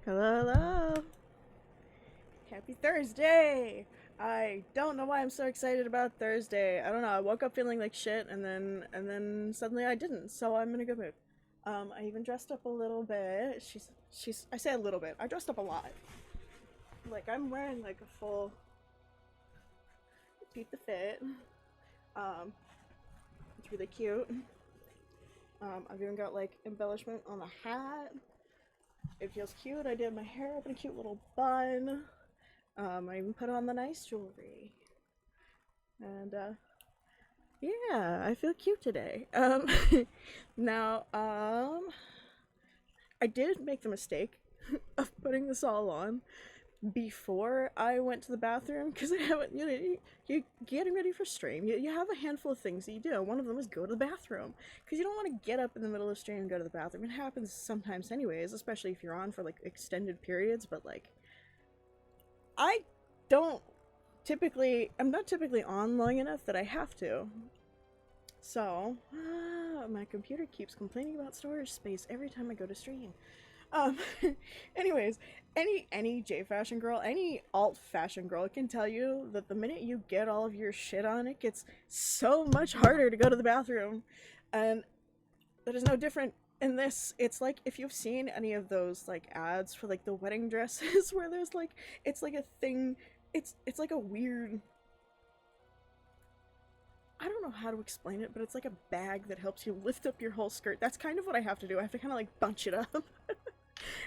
Hello, hello. Happy Thursday! I don't know why I'm so excited about Thursday. I don't know. I woke up feeling like shit, and then suddenly I didn't. So I'm in a good mood. I even dressed up a little bit. She's. I say a little bit. I dressed up a lot. Like I'm wearing like a full Beat the Fit. Um, it's really cute. I've even got like embellishment on the hat. It feels cute. I did my hair up in a cute little bun. I even put on the nice jewelry. And yeah, I feel cute today. Now, I did make the mistake of putting this all on before I went to the bathroom because I haven't, you're getting ready for stream. You have a handful of things that you do. One of them is go to the bathroom because you don't want to get up in the middle of stream and go to the bathroom. It happens sometimes, anyways, especially if you're on for like extended periods. But like, I don't I'm not typically on long enough that I have to. So, my computer keeps complaining about storage space every time I go to stream. Um, anyways, any J fashion girl, any alt fashion girl can tell you that the minute you get all of your shit on, it gets so much harder to go to the bathroom, and that is no different in this. It's like if you've seen any of those like ads for like the wedding dresses where there's like it's like a thing. It's like a weird. I don't know how to explain it, but it's like a bag that helps you lift up your whole skirt. That's kind of what I have to do. I have to kind of like bunch it up.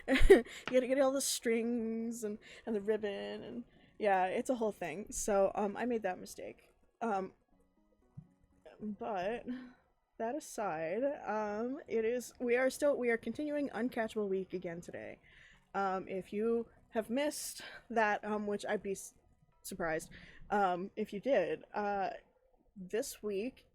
You gotta get all the strings and the ribbon and yeah, it's a whole thing. So I made that mistake. But that aside, we are continuing Uncatchable week again today. If you have missed that, which I'd be surprised if you did, this week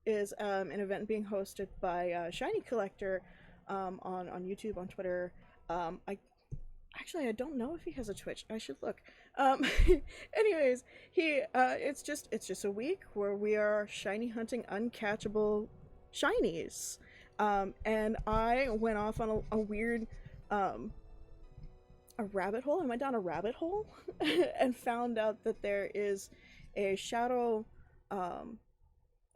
is an event being hosted by Shiny Collector on YouTube, on Twitter. I actually I don't know if he has a Twitch. I should look. Um, anyways, he it's just a week where we are shiny hunting uncatchable shinies. And I went off on a weird a rabbit hole. I went down a rabbit hole and found out that there is a shadow um,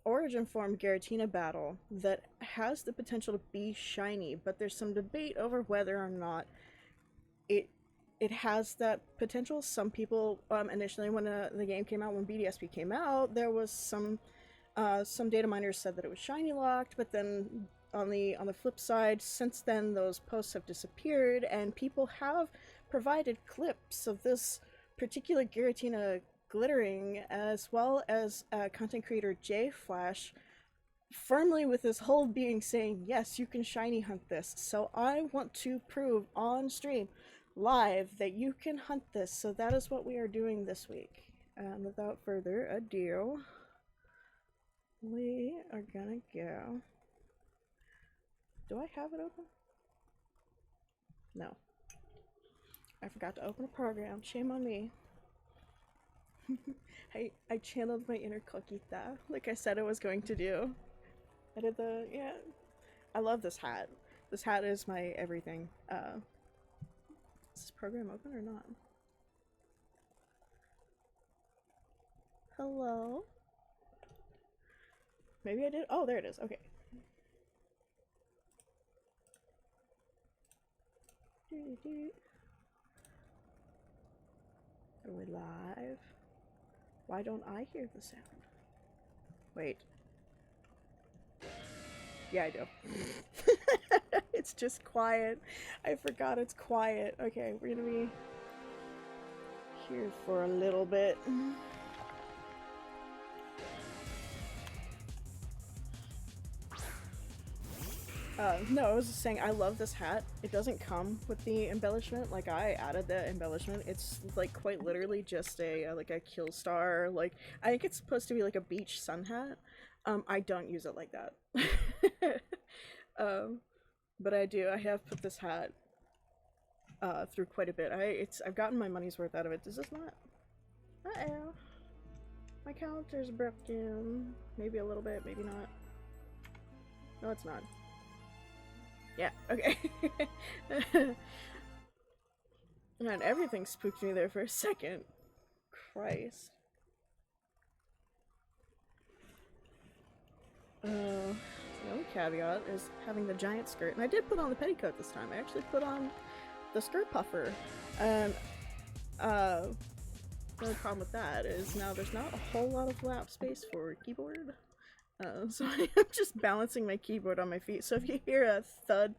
origin form giratina battle that has the potential to be shiny, but there's some debate over whether or not it it has that potential. Some people initially when the game came out, when BDSP came out, there was some data miners said that it was shiny locked, but then on the flip side, since then those posts have disappeared, and people have provided clips of this particular giratina glittering, as well as content creator J Flash firmly with his whole being saying, yes, you can shiny hunt this. So I want to prove on stream live that you can hunt this. So that is what we are doing this week. And without further ado, we are gonna go. Do I have it open? No. I forgot to open a program. Shame on me. I channeled my inner Coquita like I said I was going to do. I did yeah. I love this hat. This hat is my everything. Is this program open or not? Hello? Maybe I did. Oh, there it is. Okay. Are we live? Why don't I hear the sound? Wait. Yeah, I do. It's just quiet. I forgot it's quiet. Okay, we're gonna be here for a little bit. No, I was just saying I love this hat. It doesn't come with the embellishment. Like, I added the embellishment. It's like quite literally just a like a kill star. Like, I think it's supposed to be like a beach sun hat. I don't use it like that. um, but I do. I have put this hat through quite a bit. I've gotten my money's worth out of it. Does this not? Uh-oh. My counter's broken. Maybe a little bit, maybe not. No, it's not. Yeah, okay. And everything spooked me there for a second. Christ. The only caveat is having the giant skirt. And I did put on the petticoat this time. I actually put on the skirt puffer. And, the only problem with that is now there's not a whole lot of lap space for keyboard. So I'm just balancing my keyboard on my feet. So if you hear a thud,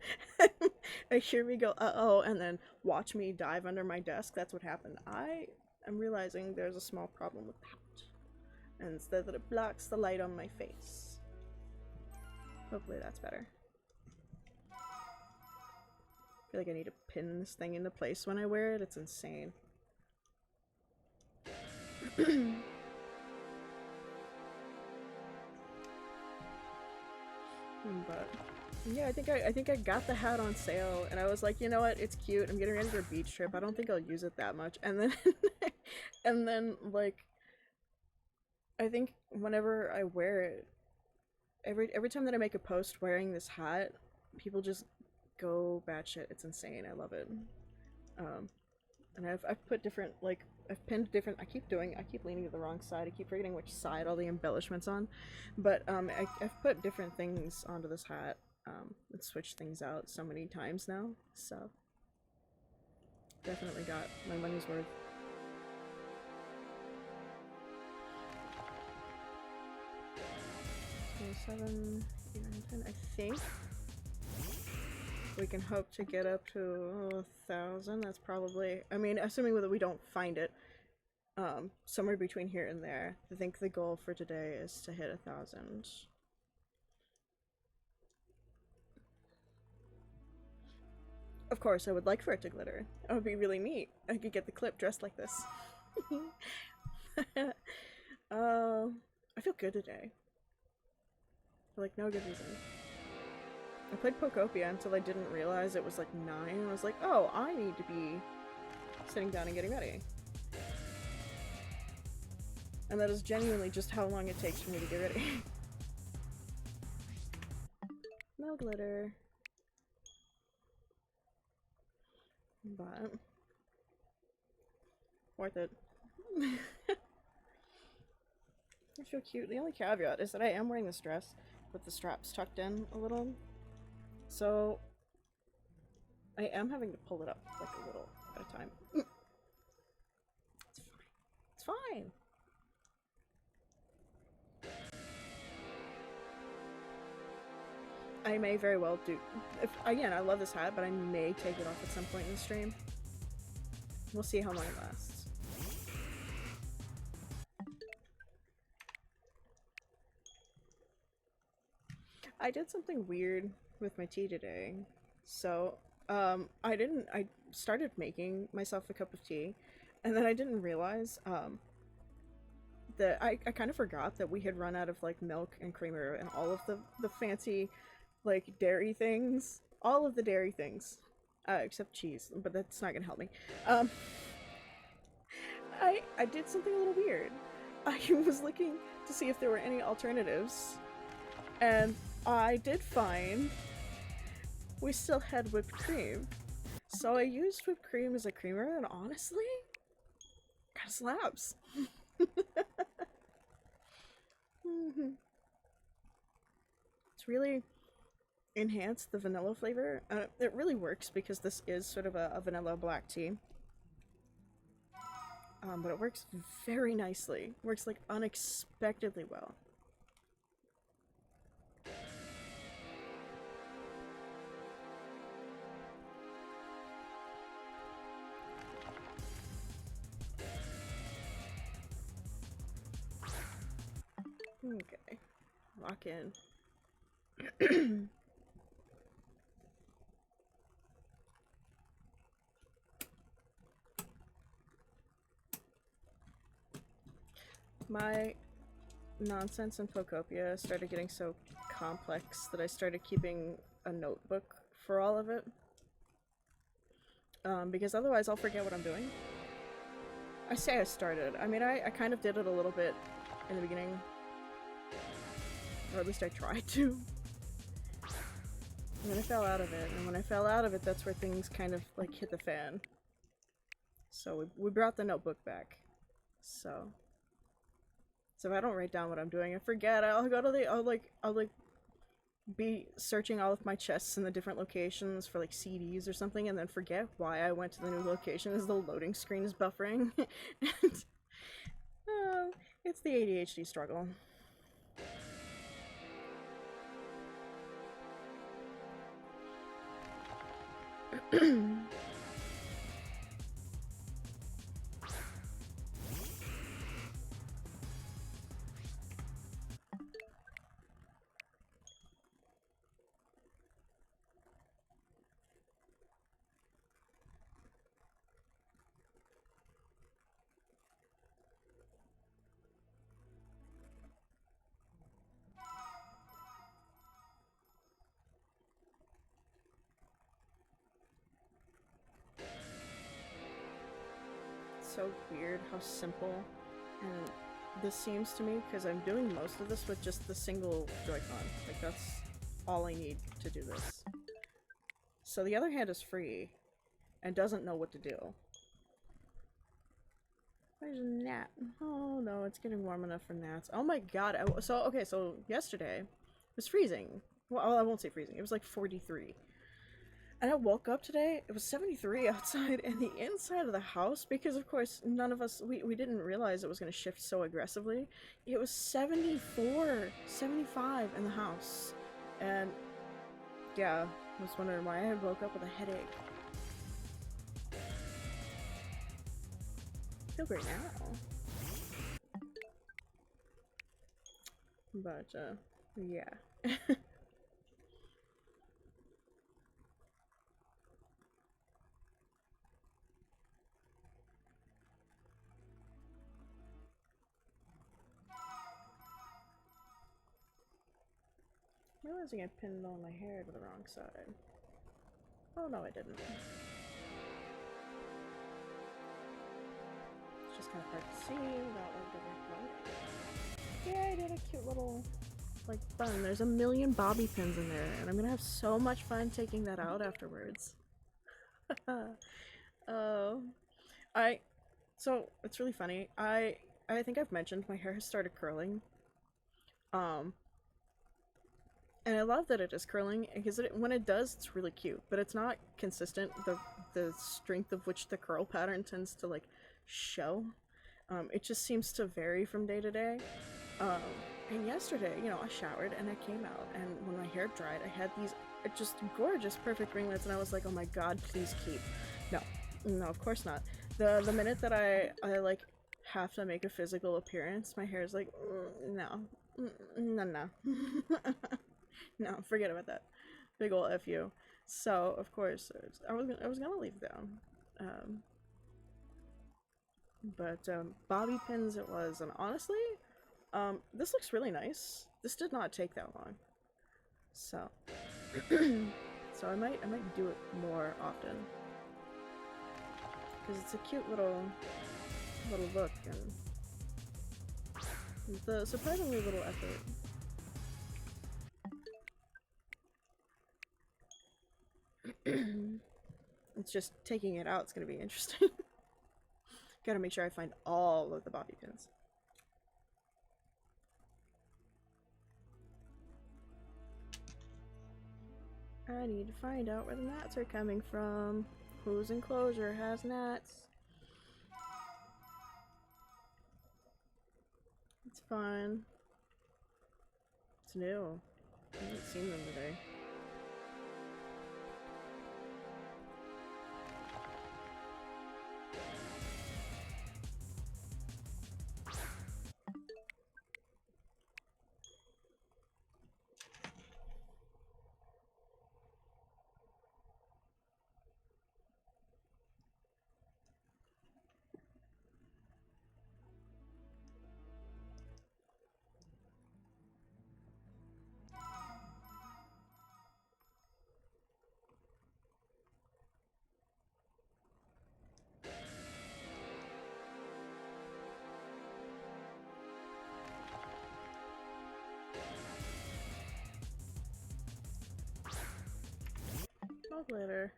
I hear me go, uh-oh, and then watch me dive under my desk, that's what happened. I am realizing there's a small problem with that. And instead that it blocks the light on my face. Hopefully that's better. I feel like I need to pin this thing into place when I wear it. It's insane. But yeah, I think I got the hat on sale, and I was like, you know what, it's cute. I'm getting ready for a beach trip. I don't think I'll use it that much. And then, and then like, I think whenever I wear it, every time that I make a post wearing this hat, people just go batshit. It's insane. I love it. And I've put different, like, I've pinned different, I keep leaning to the wrong side, I keep forgetting which side all the embellishments on, but I've put different things onto this hat, and switched things out so many times now, so definitely got my money's worth. So 7, 8, 9, 10, I think we can hope to get up to 1,000. That's probably, I mean, assuming that we don't find it somewhere between here and there. I think the goal for today is to hit 1,000. Of course, I would like for it to glitter. That would be really neat. I could get the clip dressed like this. I feel good today. For like no good reason. I played Pokopia until I didn't realize it was like 9, and I was like, oh, I need to be sitting down and getting ready. And that is genuinely just how long it takes for me to get ready. No glitter. But worth it. I feel cute. The only caveat is that I am wearing this dress with the straps tucked in a little. So I am having to pull it up like a little at a time. It's fine. It's fine. I may very well do. If again, I love this hat, but I may take it off at some point in the stream. We'll see how long it lasts. I did something weird with my tea today. So, I started making myself a cup of tea, and then I didn't realize, that I kind of forgot that we had run out of, like, milk and creamer and all of the fancy, like, dairy things. All of the dairy things. Except cheese, but that's not gonna help me. I did something a little weird. I was looking to see if there were any alternatives, and I did find we still had whipped cream. So I used whipped cream as a creamer, and honestly, kinda slaps. It's really enhanced the vanilla flavor. It really works because this is sort of a vanilla black tea. But it works very nicely. Works like unexpectedly well. Okay, lock in. My nonsense in Pokopia started getting so complex that I started keeping a notebook for all of it. Because otherwise I'll forget what I'm doing. I say I started. I mean, I kind of did it a little bit in the beginning. Or at least I tried to. And then I fell out of it, and when I fell out of it, that's where things kind of, like, hit the fan. So we brought the notebook back. So if I don't write down what I'm doing, I forget. I'll go to the I'll like be searching all of my chests in the different locations for like CDs or something, and then forget why I went to the new location as the loading screen is buffering. And it's the ADHD struggle. So weird how simple and this seems to me, because I'm doing most of this with just the single Joy-Con. Like, that's all I need to do this. So the other hand is free and doesn't know what to do. There's a gnat. Oh no, it's getting warm enough for gnats. Oh my god. So yesterday it was freezing. Well, I won't say freezing. It was like 43. And I woke up today, it was 73 outside, and the inside of the house, because of course none of us, we didn't realize it was going to shift so aggressively, it was 74, 75 in the house. And yeah, I was wondering why I woke up with a headache. I feel great now. But, yeah. Realizing I pinned all my hair to the wrong side. Oh no, I didn't. It's just kind of hard to see without like the right light. Yeah, I did a cute little like bun. There's a million bobby pins in there, and I'm gonna have so much fun taking that out afterwards. Oh, so it's really funny. I think I've mentioned my hair has started curling. Um, and I love that it is curling because when it does, it's really cute, but it's not consistent. The strength of which the curl pattern tends to like show. It just seems to vary from day to day. Um, and yesterday, you know, I showered and I came out, and when my hair dried, I had these just gorgeous, perfect ringlets, and I was like, oh my god, please keep. No, no, of course not. The minute that I like have to make a physical appearance, my hair is like, no, no. No, forget about that. Big ol' F you. So, of course, I was gonna leave them. But bobby pins it was, and honestly, this looks really nice. This did not take that long. So, so I might do it more often. Because it's a cute little look, and the surprisingly little effort. It's just taking it out, it's gonna be interesting. Gotta make sure I find all of the bobby pins. I need to find out where the gnats are coming from. Whose enclosure has gnats? It's fine. It's new. I haven't seen them today. Talk later.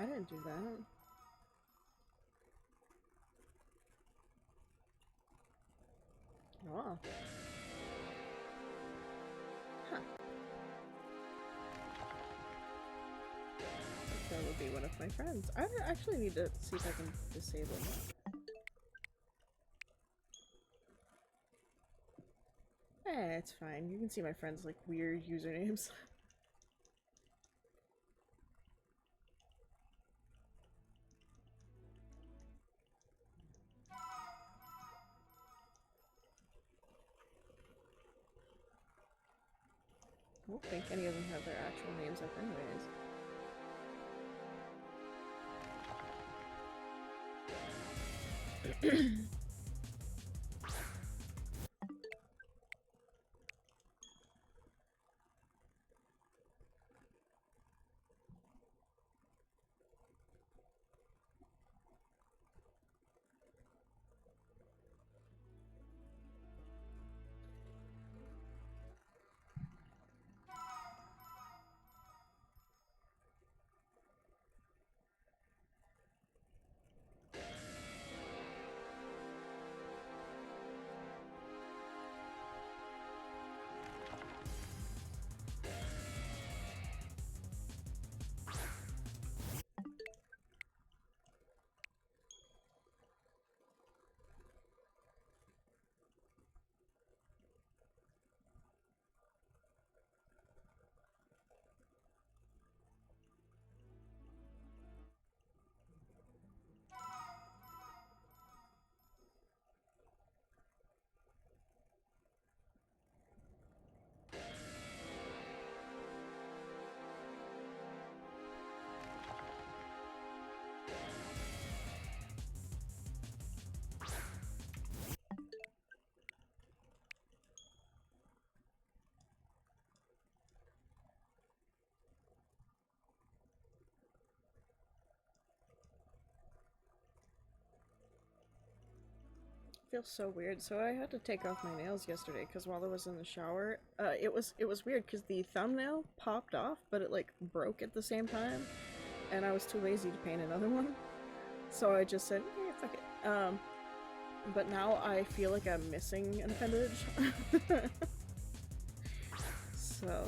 I didn't do that. Oh. Huh. That would be one of my friends. I actually need to see if I can disable that. Eh, it's fine. You can see my friends' like weird usernames. I don't think any of them have their actual names up anyways. Feels so weird. So I had to take off my nails yesterday because while I was in the shower, it was weird because the thumbnail popped off, but it like broke at the same time, and I was too lazy to paint another one, so I just said, "Eh, fuck it." But now I feel like I'm missing an appendage, so.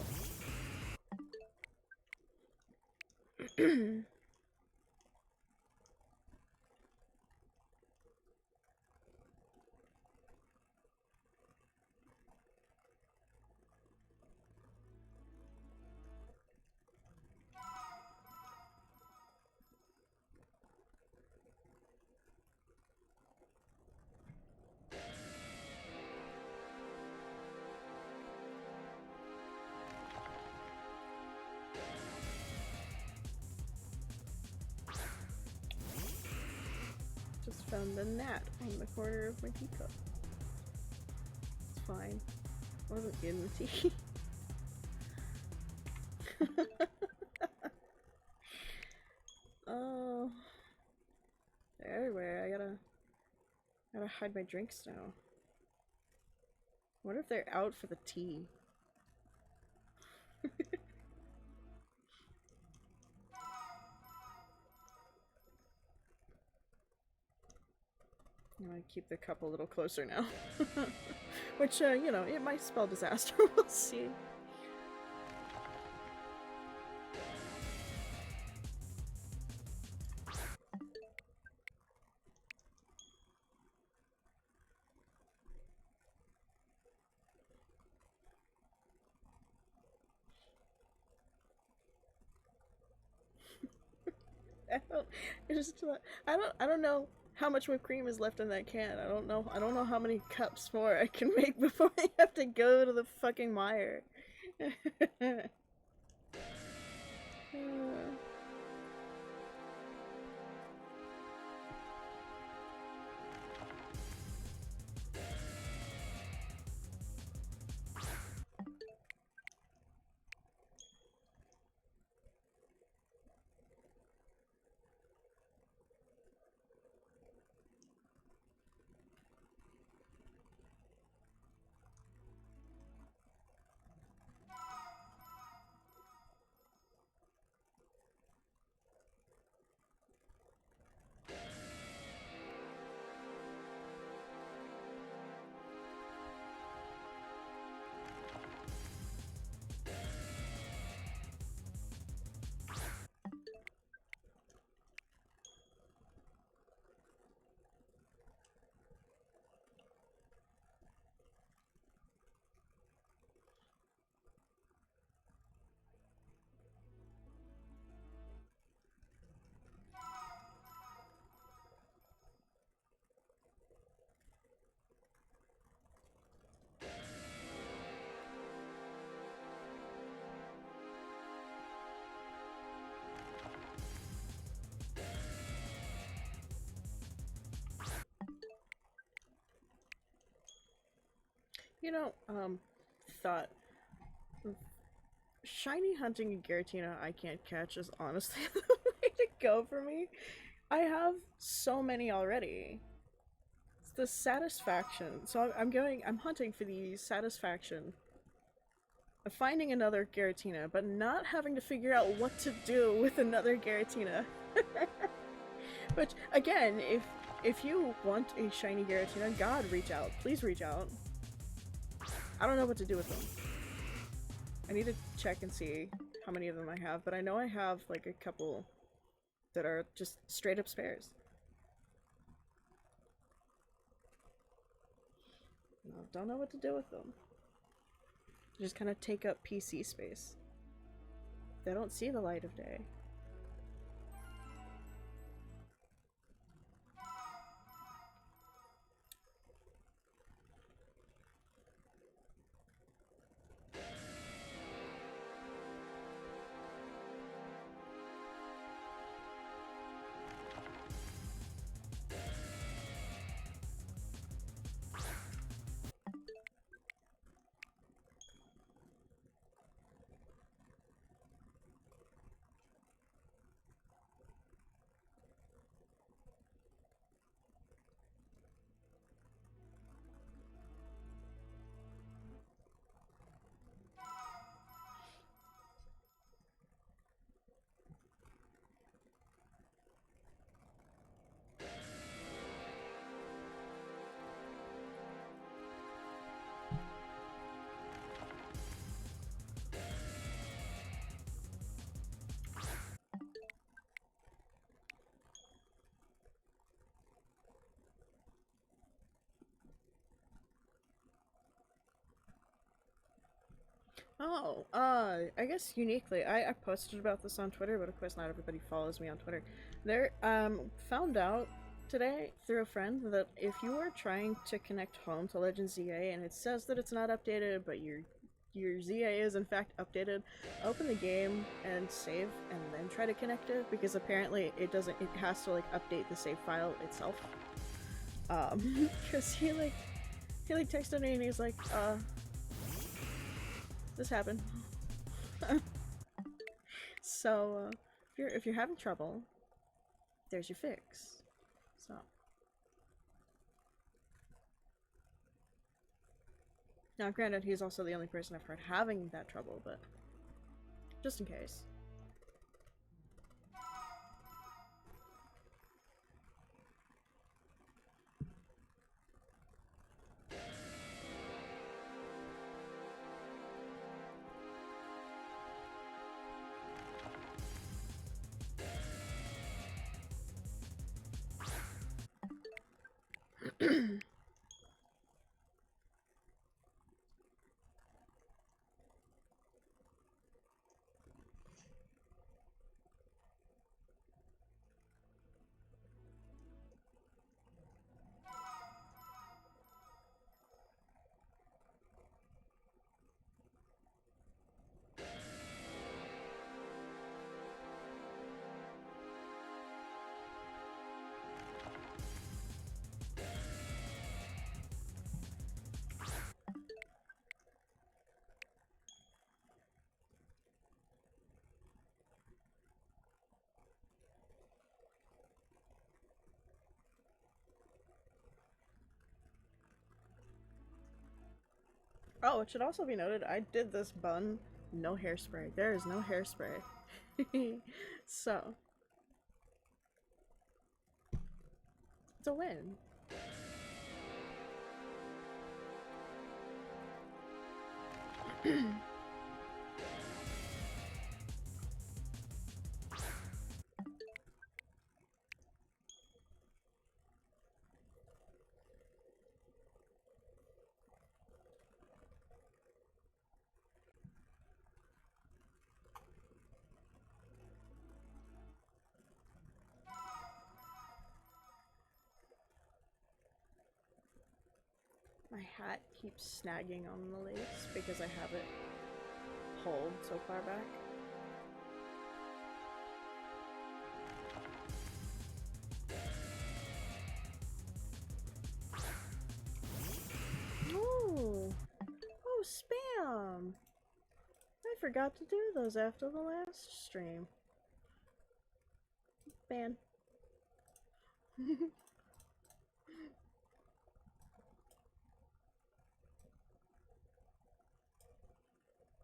Just found the gnat on the corner of my teacup. It's fine. It wasn't in the tea. Oh, they're everywhere. I gotta hide my drinks now. What if they're out for the tea? I'm gonna keep the cup a little closer now. Which, you know, it might spell disaster. We'll see. I don't know how much whipped cream is left in that can. I don't know how many cups more I can make before I have to go to the fucking mire. You know, thought shiny hunting in Giratina I can't catch is honestly the way to go for me. I have so many already. It's the satisfaction. So I'm hunting for the satisfaction of finding another Giratina, but not having to figure out what to do with another Giratina. Which, again, if you want a shiny Giratina, God, reach out. Please reach out. I don't know what to do with them. I need to check and see how many of them I have, but I know I have, like, a couple that are just straight up spares. No, don't know what to do with them. They just kind of take up PC space. They don't see the light of day. Oh, I guess uniquely, I posted about this on Twitter, but of course not everybody follows me on Twitter. There, found out today through a friend that if you are trying to connect home to Legend ZA and it says that it's not updated, but your ZA is in fact updated, open the game and save and then try to connect it, because apparently it doesn't, it has to like update the save file itself. Because he texted me and he's like, this happened. So, if you're having trouble, there's your fix. So. Now, granted, he's also the only person I've heard having that trouble, but just in case. Oh, it should also be noted, I did this bun, no hairspray. There is no hairspray. So. It's a win. My hat keeps snagging on the lace because I have it pulled so far back. Ooh. forgot to do those after the last stream. Man.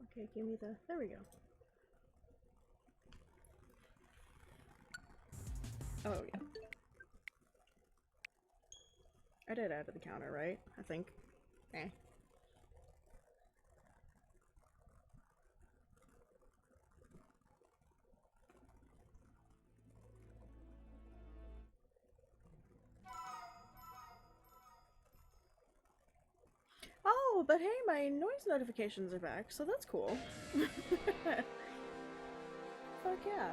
Okay, give me the... There we go. Oh, yeah. I did add to the counter, right? I think. Eh. Oh, but hey, my noise notifications are back, so that's cool. Fuck yeah.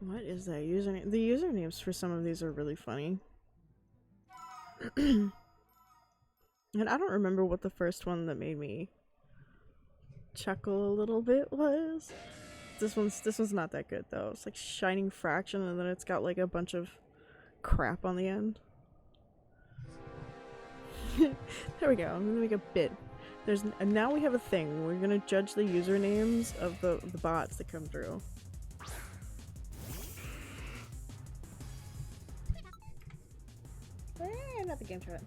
What is that username? The usernames for some of these are really funny. And I don't remember what the first one that made me chuckle a little bit was. This one's not that good though. It's like Shining Fraction and then it's got like a bunch of crap on the end. There we go. I'm gonna make a bit. And now we have a thing. We're gonna judge the usernames of the bots that come through. Not the game chat.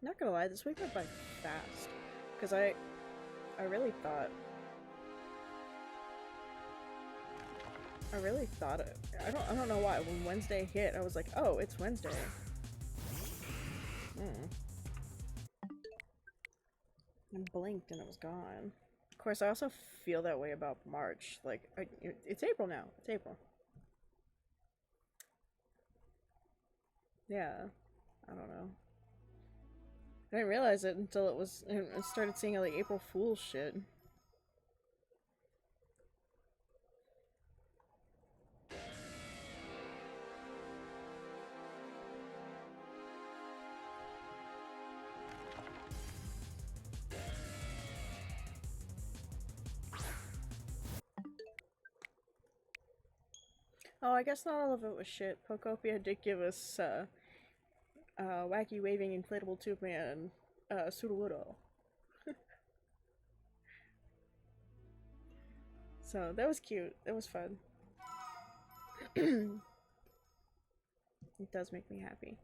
Not gonna lie, this week went by fast. Cause I really thought I don't know why. When Wednesday hit, I was like, oh, it's Wednesday. And blinked and it was gone. Of course, I also feel that way about March. Like, it's April now. It's April. Yeah. I don't know. I didn't realize it until I started seeing all the April Fool's shit. Oh, I guess not all of it was shit. Pokopia did give us, wacky waving inflatable tube man, Sudowoodo. So, that was cute. That was fun. It does make me happy.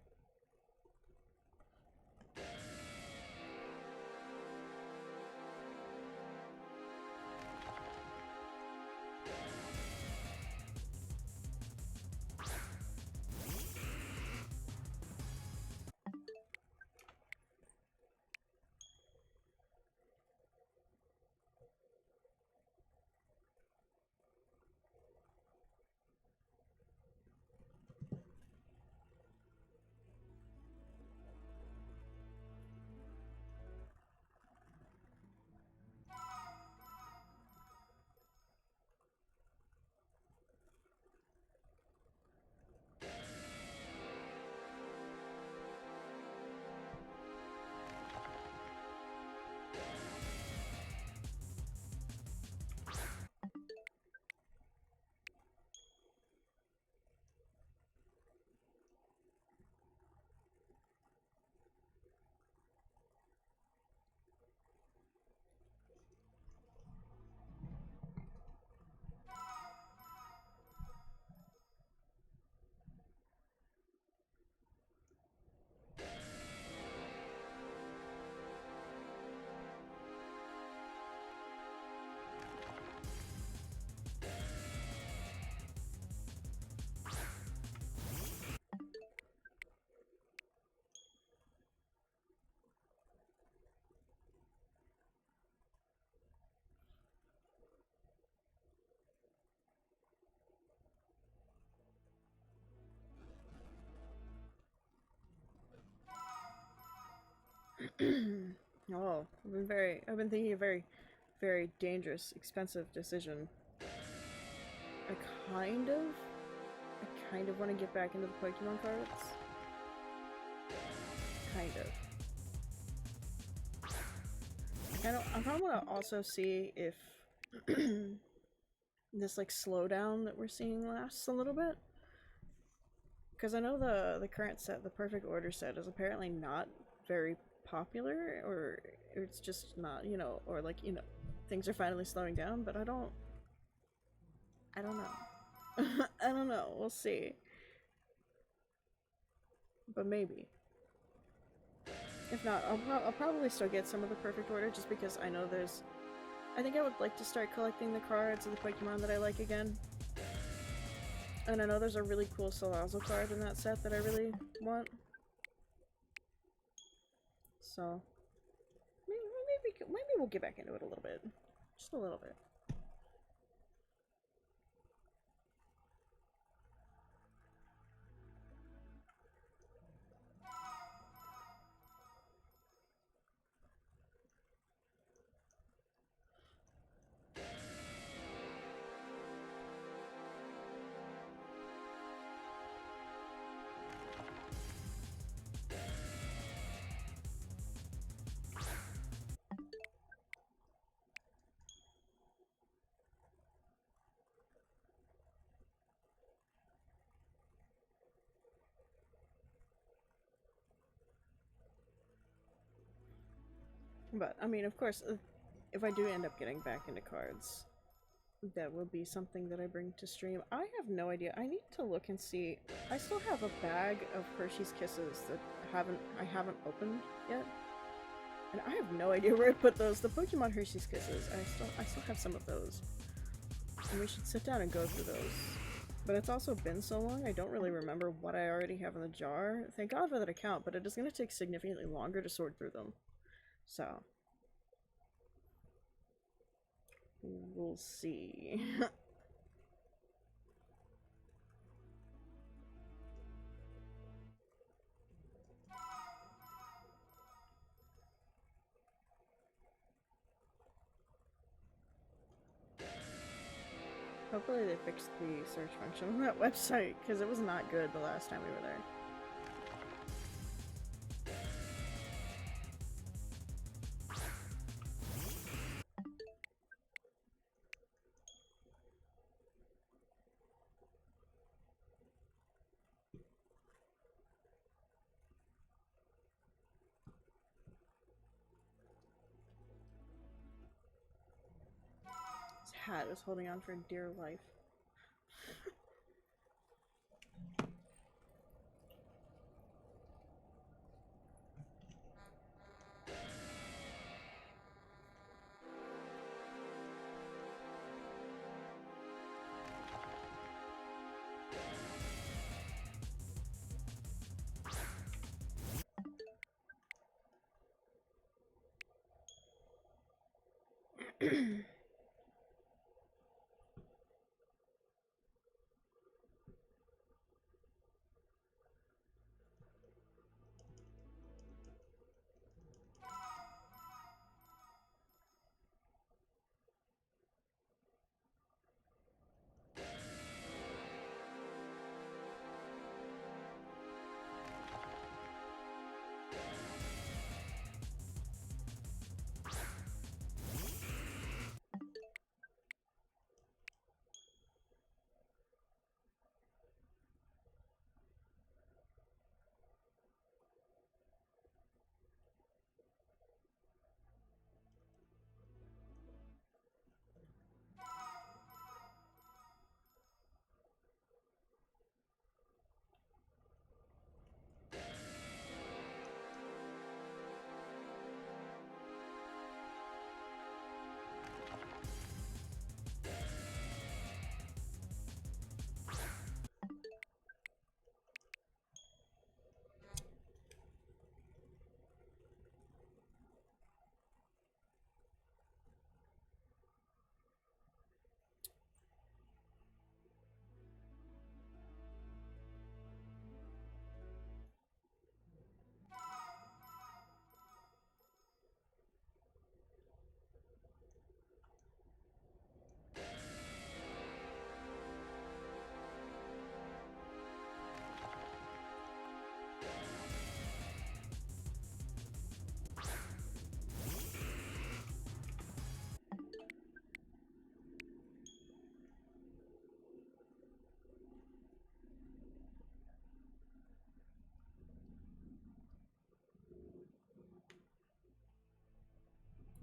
Oh, I've been thinking a very, very dangerous, expensive decision. I kind of, I kind of want to get back into the Pokemon cards. Kind of. I kind of want to also see if this like slowdown that we're seeing lasts a little bit. Because I know the current set, the Perfect Order set, is apparently not very popular, or it's just not, you know, or like, you know, things are finally slowing down, but I don't know. I don't know, we'll see. But maybe. If not, I'll probably still get some of the Perfect Order just because I know there's... I think I would like to start collecting the cards of the Pokemon that I like again. And I know there's a really cool Salazzle card in that set that I really want. So, maybe we'll get back into it a little bit. Just a little bit. But, I mean, of course, if I do end up getting back into cards, that will be something that I bring to stream. I have no idea. I need to look and see. I still have a bag of Hershey's Kisses that I haven't opened yet. And I have no idea where I put those. The Pokemon Hershey's Kisses, I still have some of those. And we should sit down and go through those. But it's also been so long, I don't really remember what I already have in the jar. Thank God for that account, but it is going to take significantly longer to sort through them. So, we'll see. Hopefully they fixed the search function on that website, because it was not good the last time we were there. His hat is holding on for dear life.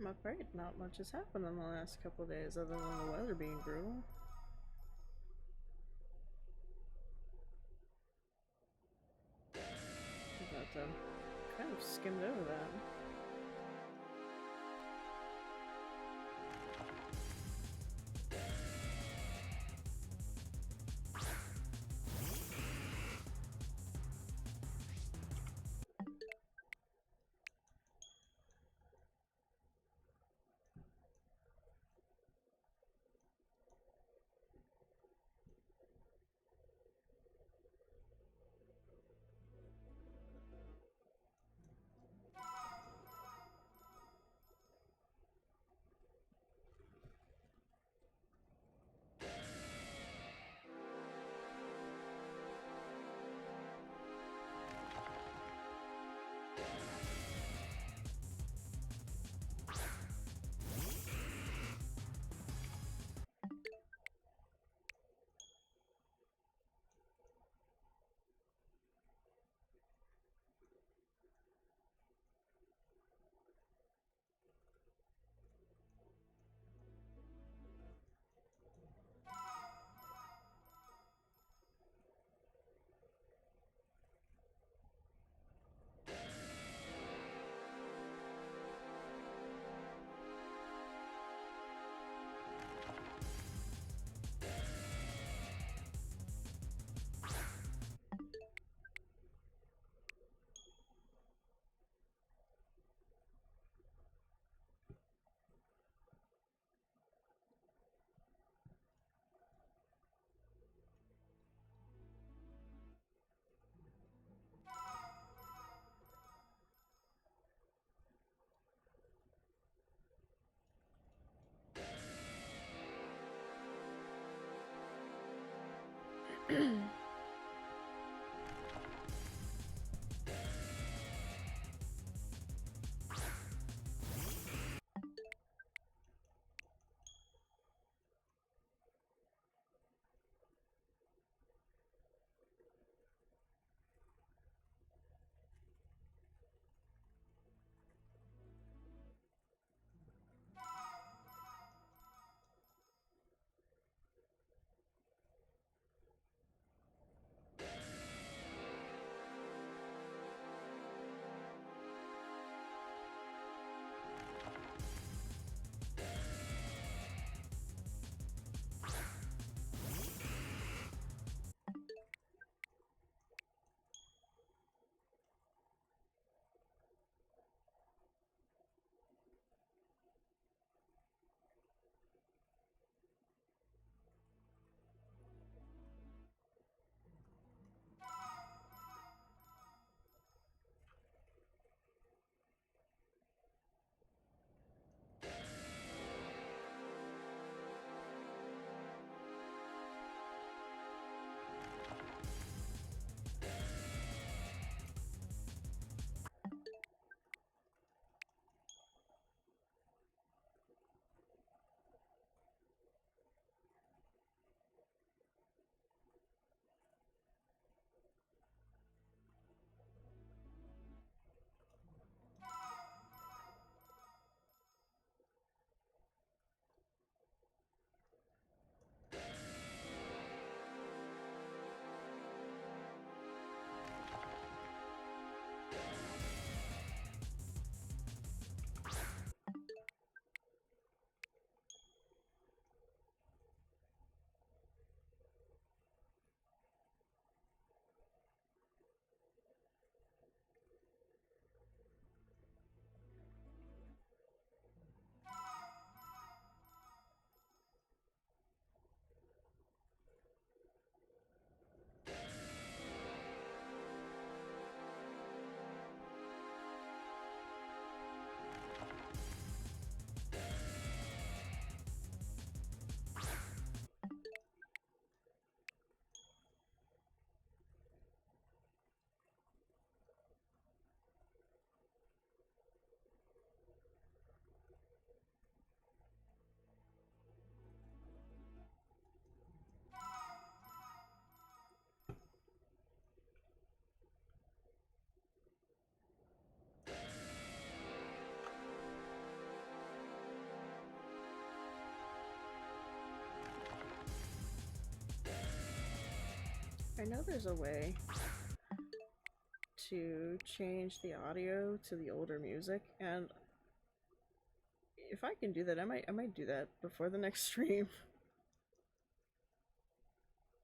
I'm afraid not much has happened in the last couple of days other than the weather being brutal. But kind of skimmed over that. I know there's a way to change the audio to the older music, and if I can do that, I might do that before the next stream.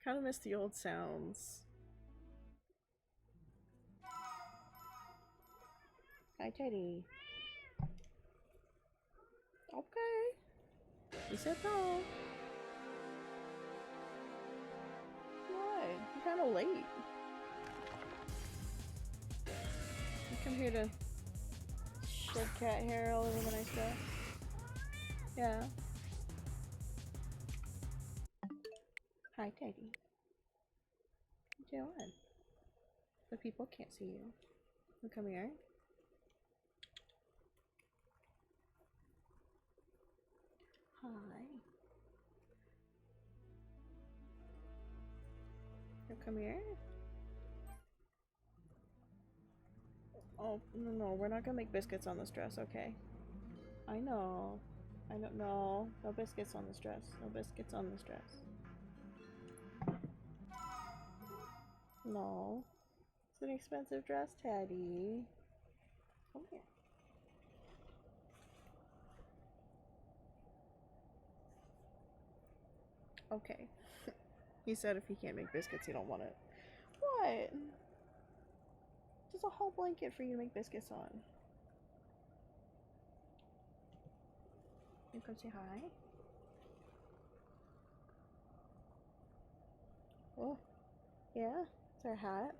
Kind of miss the old sounds. Hi, Teddy. Okay. He said no. Why? You're kind of late. You come here to shed cat hair all over the nice dress? Yeah. Hi, Teddy. What you doing? The people can't see you. You come here. Hi. You come here. Oh, no, we're not gonna make biscuits on this dress, okay? I know. I don't know. No biscuits on this dress. No biscuits on this dress. No. It's an expensive dress, Teddy. Come here. Okay. He said if he can't make biscuits, he don't want it. What? There's a whole blanket for you to make biscuits on. You come say hi. Oh, yeah? Is there a hat?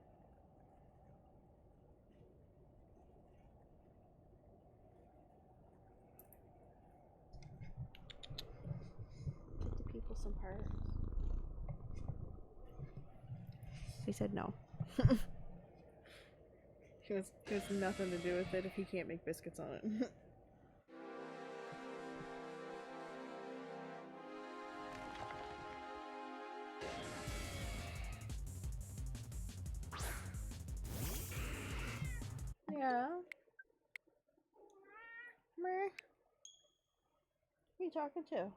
Get the people some parts. He said no. It has nothing to do with it if he can't make biscuits on it. Yeah. Meh. Who are you talking to?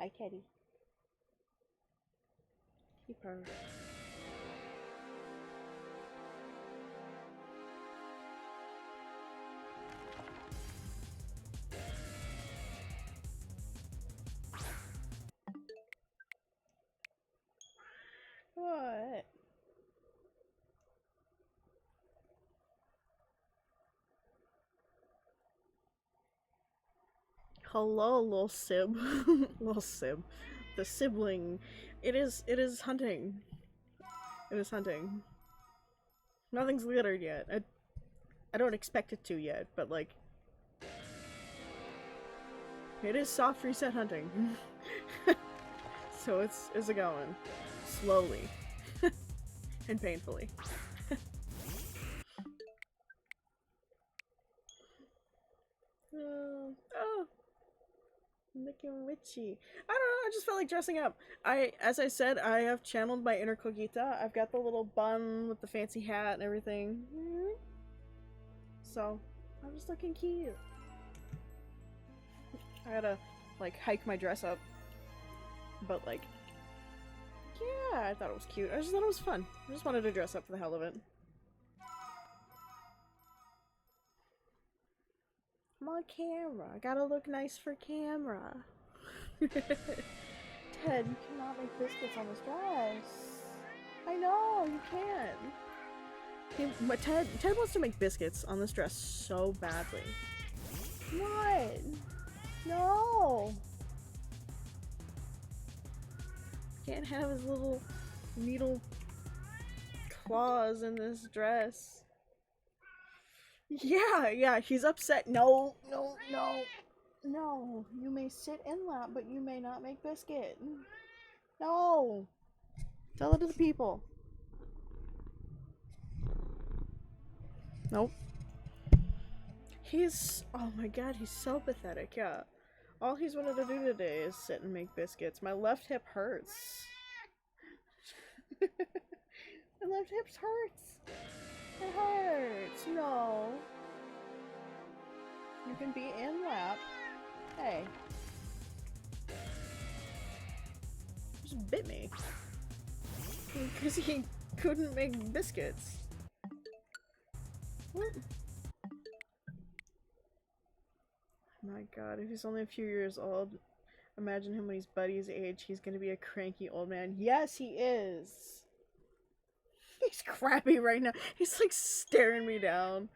Hi, Teddy. He purred. What? Hello, little sib. Little sib. The sibling. It is hunting. It is hunting. Nothing's littered yet. I don't expect it to yet, but like... It is soft reset hunting. So it's a going. Slowly. And painfully. Oh. Looking witchy. I don't know, I just felt like dressing up. As I said, I have channeled my inner Kogita. I've got the little bun with the fancy hat and everything. So, I'm just looking cute. I gotta, like, hike my dress up. But, like, yeah, I thought it was cute. I just thought it was fun. I just wanted to dress up for the hell of it. I'm on camera. I gotta look nice for camera. Ted, you cannot make biscuits on this dress. I know, you can. Ted wants to make biscuits on this dress so badly. What? No! Can't have his little needle claws in this dress. Yeah, he's upset. No. No, you may sit in lap, but you may not make biscuit. No! Tell it to the people. Nope. Oh my god, he's so pathetic, yeah. All he's wanted to do today is sit and make biscuits. My left hip hurts. that hips hurts. It hurts. No. You can be in lap. Hey. Just bit me. Because he couldn't make biscuits. What? My god, if he's only a few years old, imagine him when he's Buddy's age. He's gonna be a cranky old man. Yes, he is! He's crabby right now. He's like staring me down.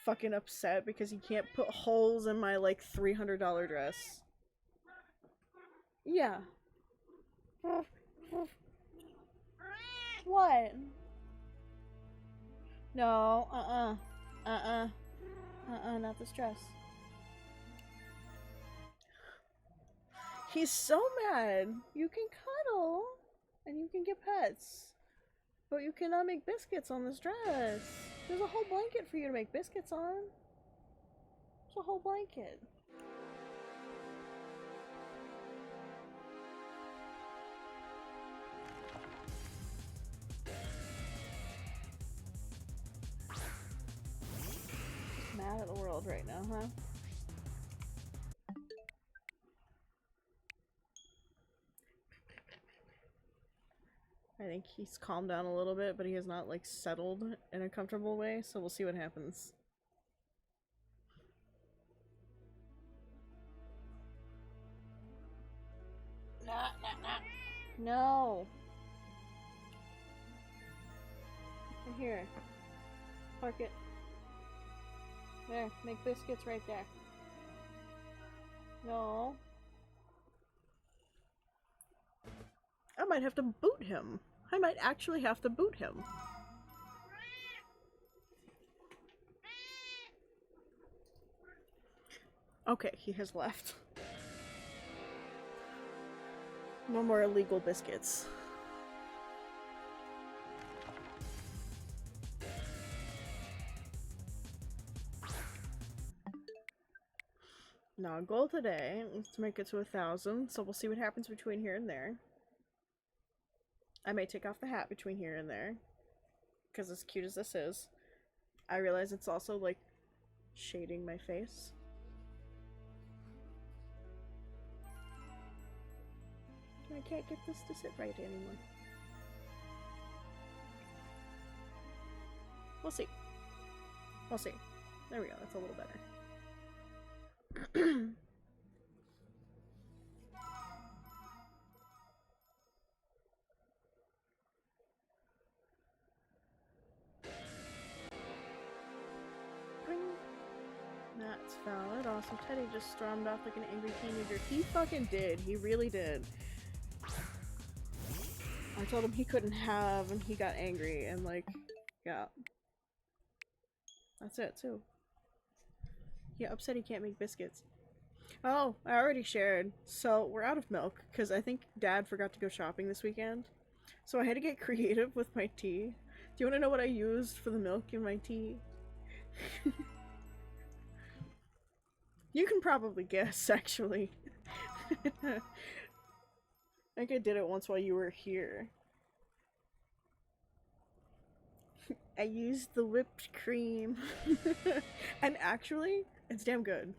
Fucking upset because he can't put holes in my like $300 dress. Yeah. What? No, not this dress. He's so mad. You can cuddle, and you can get pets, but you cannot make biscuits on this dress. There's a whole blanket for you to make biscuits on. There's a whole blanket. Just mad at the world right now, huh? I think he's calmed down a little bit, but he has not, like, settled in a comfortable way, so we'll see what happens. No! Here. Park it. There, make biscuits right there. No. I might have to boot him. I might actually have to boot him. Okay, he has left. No more illegal biscuits. Now, our goal today is to make it to 1,000, so we'll see what happens between here and there. I may take off the hat between here and there, because as cute as this is, I realize it's also, like, shading my face. I can't get this to sit right anymore. We'll see. We'll see. There we go, that's a little better. That's valid. Awesome. Teddy just stormed off like an angry teenager. He fucking did. He really did. I told him he couldn't have, and he got angry, and like, yeah. That's it, too. Yeah, upset he can't make biscuits. Oh, I already shared. So, we're out of milk, because I think Dad forgot to go shopping this weekend. So I had to get creative with my tea. Do you want to know what I used for the milk in my tea? You can probably guess, actually. I think I did it once while you were here. I used the whipped cream. And actually, it's damn good.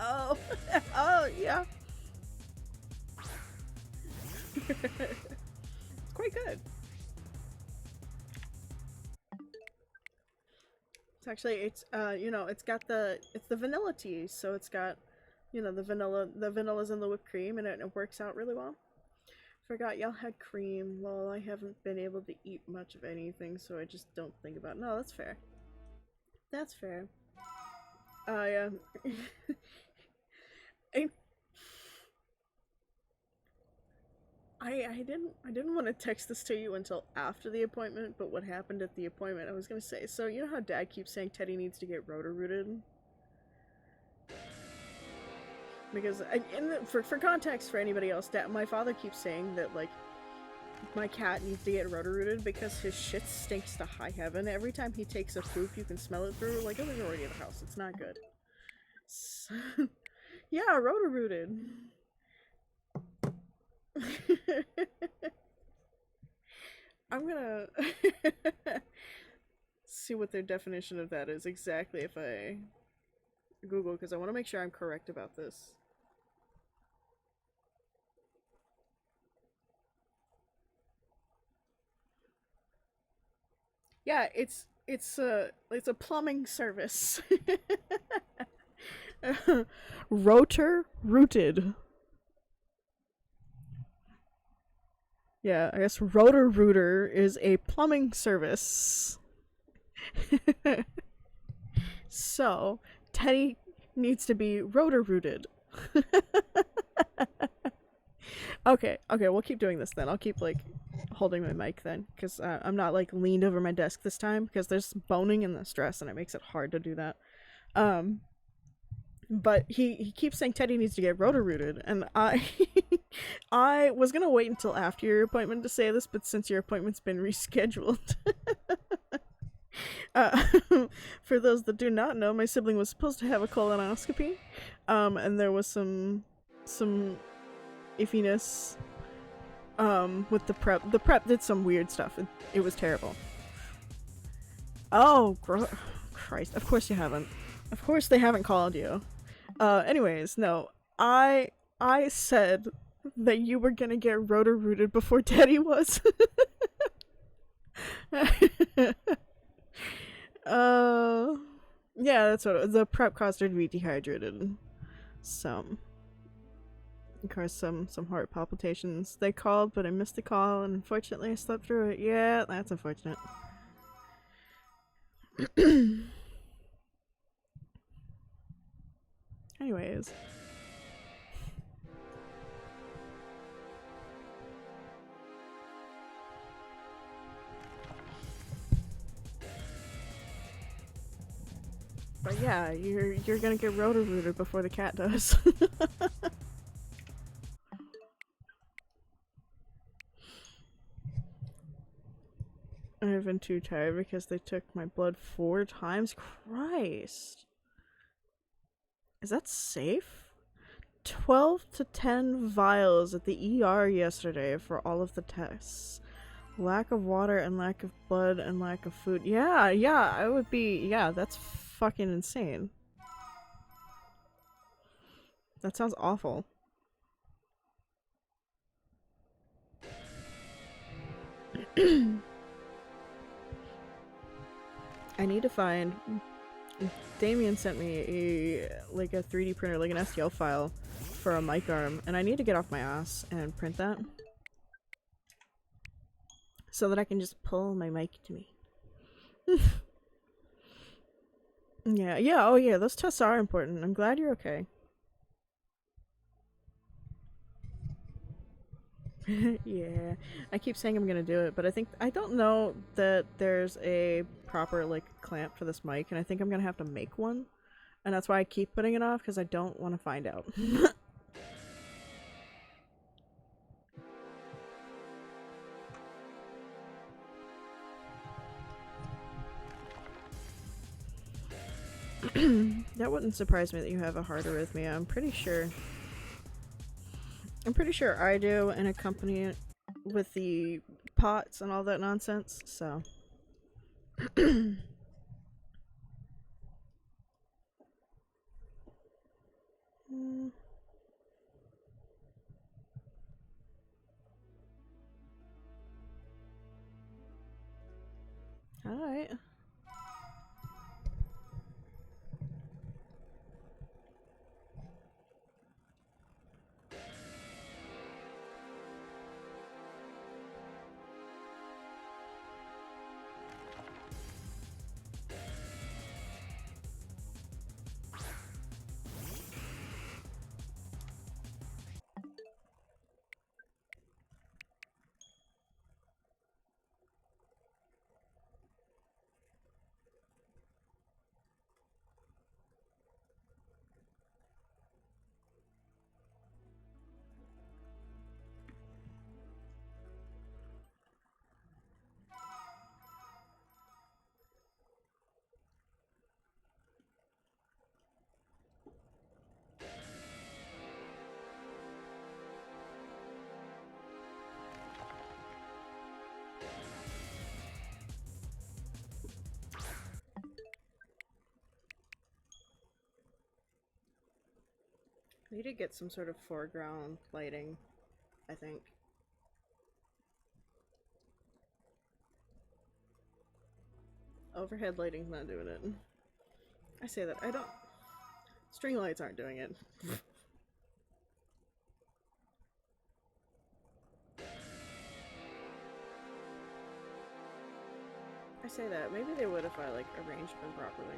Oh. Oh, yeah. It's quite good. It's actually, it's you know, it's the vanilla tea, so it's got, you know, the vanilla's in the whipped cream, and it works out really well. Forgot y'all had cream. Well, I haven't been able to eat much of anything, so I just don't think about it. No, that's fair. That's fair. Yeah. I didn't want to text this to you until after the appointment, but what happened at the appointment, I was gonna say, so you know how Dad keeps saying Teddy needs to get rotor-rooted? Because, for context for anybody else, my father keeps saying that, like, my cat needs to get rotor-rooted because his shit stinks to high heaven. Every time he takes a poop, you can smell it through, like, a majority of the house. It's not good. So, Yeah, rotor-rooted. I'm gonna see what their definition of that is exactly if I Google, because I want to make sure I'm correct about this. Yeah, it's a plumbing service. Rotor rooted. Yeah, I guess rotor rooter is a plumbing service. So Teddy needs to be rotor rooted. Okay, we'll keep doing this then. I'll keep like holding my mic then, because I'm not like leaned over my desk this time because there's boning in the stress and it makes it hard to do that. Um, but he keeps saying Teddy needs to get rotor rooted, and I I was gonna wait until after your appointment to say this, but since your appointment's been rescheduled, uh, for those that do not know, my sibling was supposed to have a colonoscopy, and there was some iffiness with the prep. The prep did some weird stuff. It was terrible. Oh, Christ! Of course you haven't. Of course they haven't called you. Anyways, no. I said that you were gonna get rotor rooted before Teddy was. uh, yeah, that's what the prep caused her to be dehydrated. Some, of course, some heart palpitations. They called, but I missed the call, and unfortunately, I slept through it. Yeah, that's unfortunate. Anyways. But yeah, you're gonna get rotor rooted before the cat does. I've been too tired because they took my blood 4 times. Christ. Is that safe? 12 to 10 vials at the ER yesterday for all of the tests. Lack of water and lack of blood and lack of food. Yeah, I would be. Yeah, that's fucking insane. That sounds awful. I need to find. Damien sent me a 3D printer, like an STL file for a mic arm, and I need to get off my ass and print that so that I can just pull my mic to me. Yeah, oh yeah, those tests are important. I'm glad you're okay. Yeah, I keep saying I'm gonna do it, but I don't know that there's a proper like clamp for this mic, and I think I'm gonna have to make one, and that's why I keep putting it off because I don't want to find out. That wouldn't surprise me that you have a heart arrhythmia. I'm pretty sure I do, and accompany it with the pots and all that nonsense. So. Alright. I need to get some sort of foreground lighting, I think. Overhead lighting's not doing it. I say that. I don't... String lights aren't doing it. I say that. Maybe they would if I, like, arranged them properly.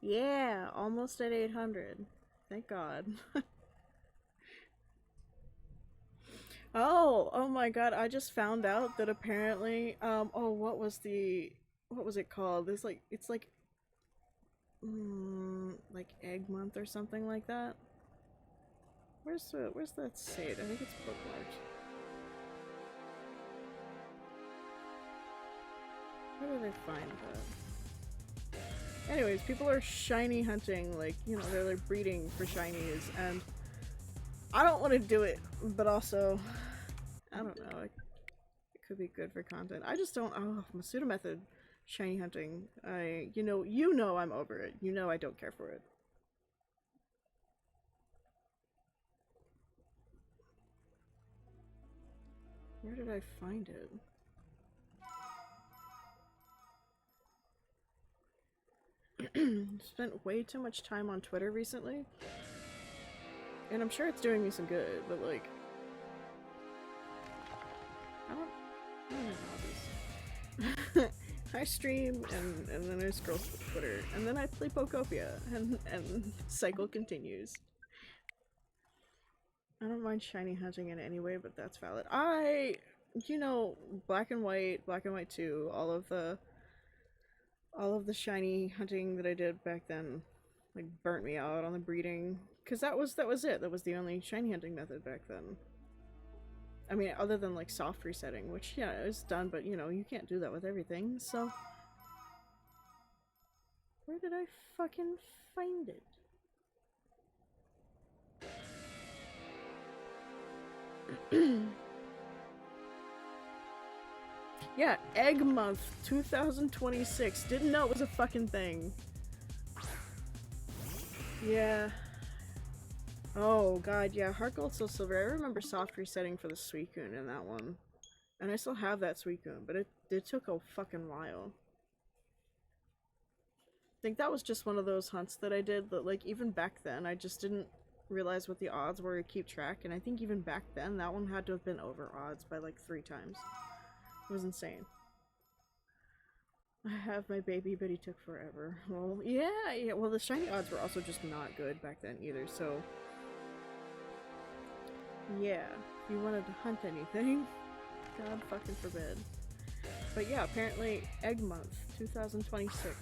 Yeah, almost at 800. Thank God. Oh my God, I just found out that apparently, oh, what was it called? It's like Egg Month or something like that. Where's that state? I think it's bookmarked. Where did I find that? Anyways, people are shiny hunting, like, you know, they're like breeding for shinies, and I don't want to do it, but also, I don't know, it could be good for content. I just don't, oh, Masuda method shiny hunting, you know I'm over it. You know I don't care for it. Where did I find it? Spent way too much time on Twitter recently. And I'm sure it's doing me some good, but like... I don't have hobbies. I stream, and then I scroll through Twitter, and then I play Pokopia, and cycle continues. I don't mind shiny hunting in any way, but that's valid. You know, Black and White 2, all of the shiny hunting that I did back then, like, burnt me out on the breeding. Because that was it. That was the only shiny hunting method back then. I mean, other than, like, soft resetting, which, yeah, it was done, but, you know, you can't do that with everything, so... Where did I fucking find it? Yeah, Egg Month 2026. Didn't know it was a fucking thing. Yeah. Oh god, yeah, Heart Gold Soul Silver. I remember soft resetting for the Suicune in that one. And I still have that Suicune, but it took a fucking while. I think that was just one of those hunts that I did that, like, even back then, I just didn't realize what the odds were to keep track, and I think even back then, that one had to have been over odds by, like, 3 times. It was insane. I have my baby, but he took forever. Well, yeah, well, the shiny odds were also just not good back then either, so... Yeah, if you wanted to hunt anything, God fucking forbid. But yeah, apparently Egg Month 2026.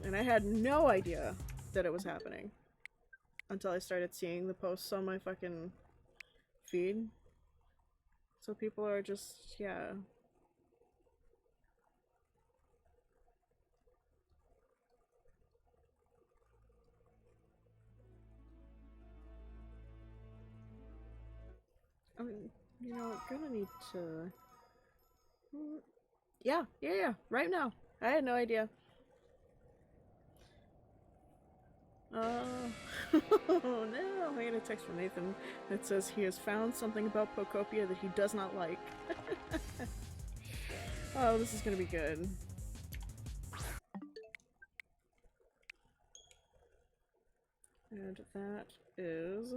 And I had no idea that it was happening until I started seeing the posts on my fucking feed. So people are just, yeah. I mean, you know, I'm gonna need to... Yeah, right now. I had no idea. Oh no, I got a text from Nathan that says he has found something about Pokopia that he does not like. Oh, this is gonna be good. And that is...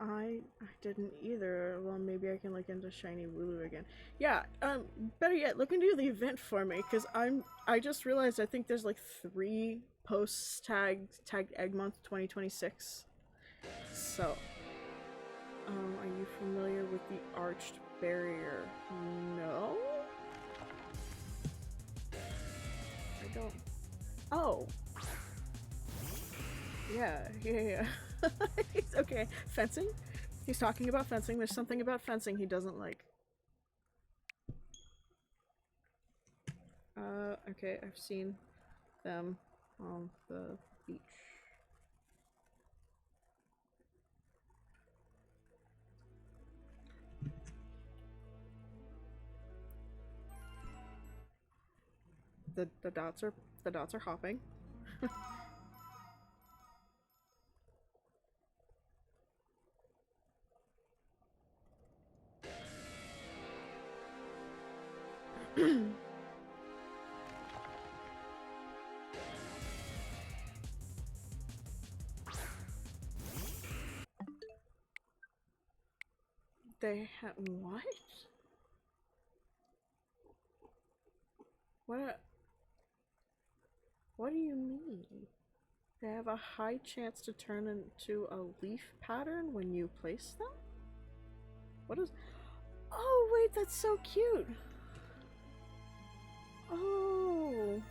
I didn't either. Well, maybe I can look into Shiny Wooloo again. Yeah, better yet, look into the event for me, because I just realized I think there's like 3 posts tagged Egg Month 2026. So, are you familiar with the Arched Barrier? No? I don't... Oh! Yeah. Okay, fencing? He's talking about fencing. There's something about fencing he doesn't like. Okay, I've seen them on the beach. The dots are hopping. They have what? What? What do you mean? They have a high chance to turn into a leaf pattern when you place them? What is... Oh, wait, that's so cute! Oh!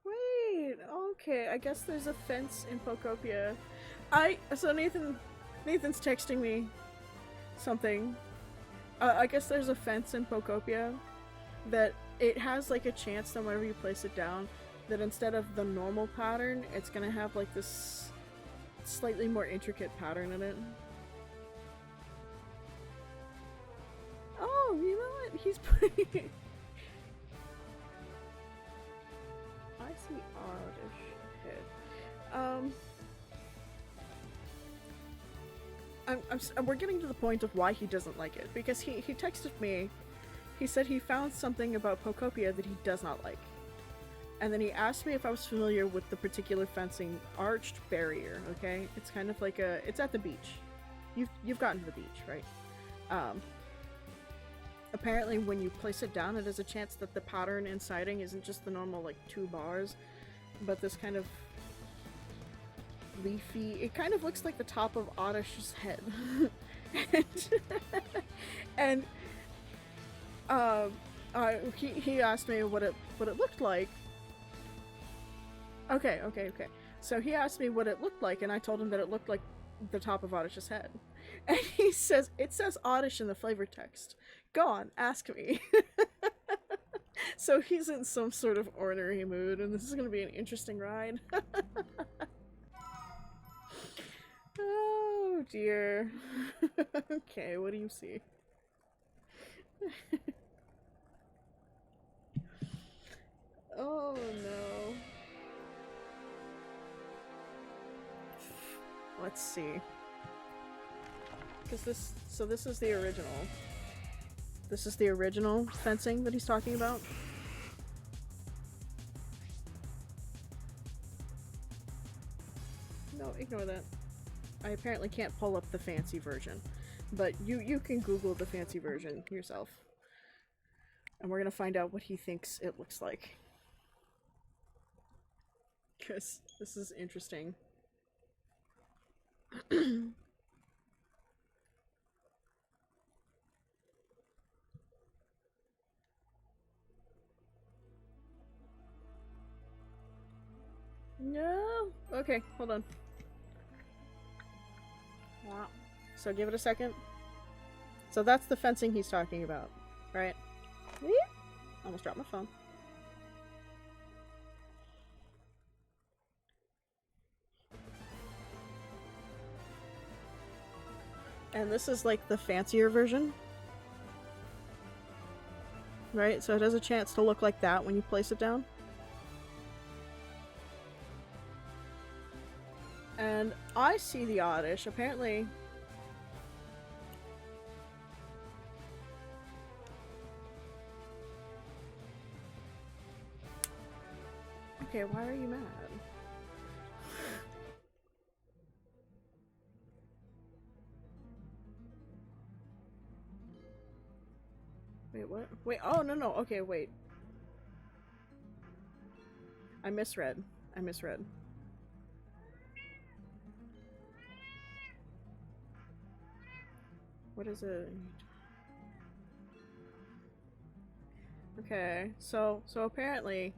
Wait, okay, I guess there's a fence in Pokopia. So Nathan's texting me something. I guess there's a fence in Pokopia that it has like a chance that whenever you place it down, that instead of the normal pattern, it's gonna have like this slightly more intricate pattern in it. Oh, you know what? He's putting... I see oddish head. We're getting to the point of why he doesn't like it, because he texted me. He said he found something about Pokopia that he does not like. And then he asked me if I was familiar with the particular fencing arched barrier, okay? It's kind of like a... It's at the beach. You've gotten to the beach, right? Apparently when you place it down, it has a chance that the pattern in siding isn't just the normal, like, 2 bars, but this kind of leafy... It kind of looks like the top of Oddish's head. and he asked me what it looked like. Okay. So he asked me what it looked like, and I told him that it looked like the top of Oddish's head. And he says, it says Oddish in the flavor text. Go on, ask me. So he's in some sort of ornery mood, and this is going to be an interesting ride. Oh dear. Okay, what do you see? Oh no. Let's see. So this is the original. This is the original fencing that he's talking about. No, ignore that. I apparently can't pull up the fancy version, but you can Google the fancy version yourself. And we're gonna find out what he thinks it looks like. Because this is interesting. No. Okay, hold on. Wow. So give it a second. So that's the fencing he's talking about, right? Almost dropped my phone. And this is like the fancier version. Right? So it has a chance to look like that when you place it down. And I see the Oddish. Apparently... Okay, why are you mad? Wait, what? Wait, oh, no. Okay, wait. I misread. What is it? Okay, so apparently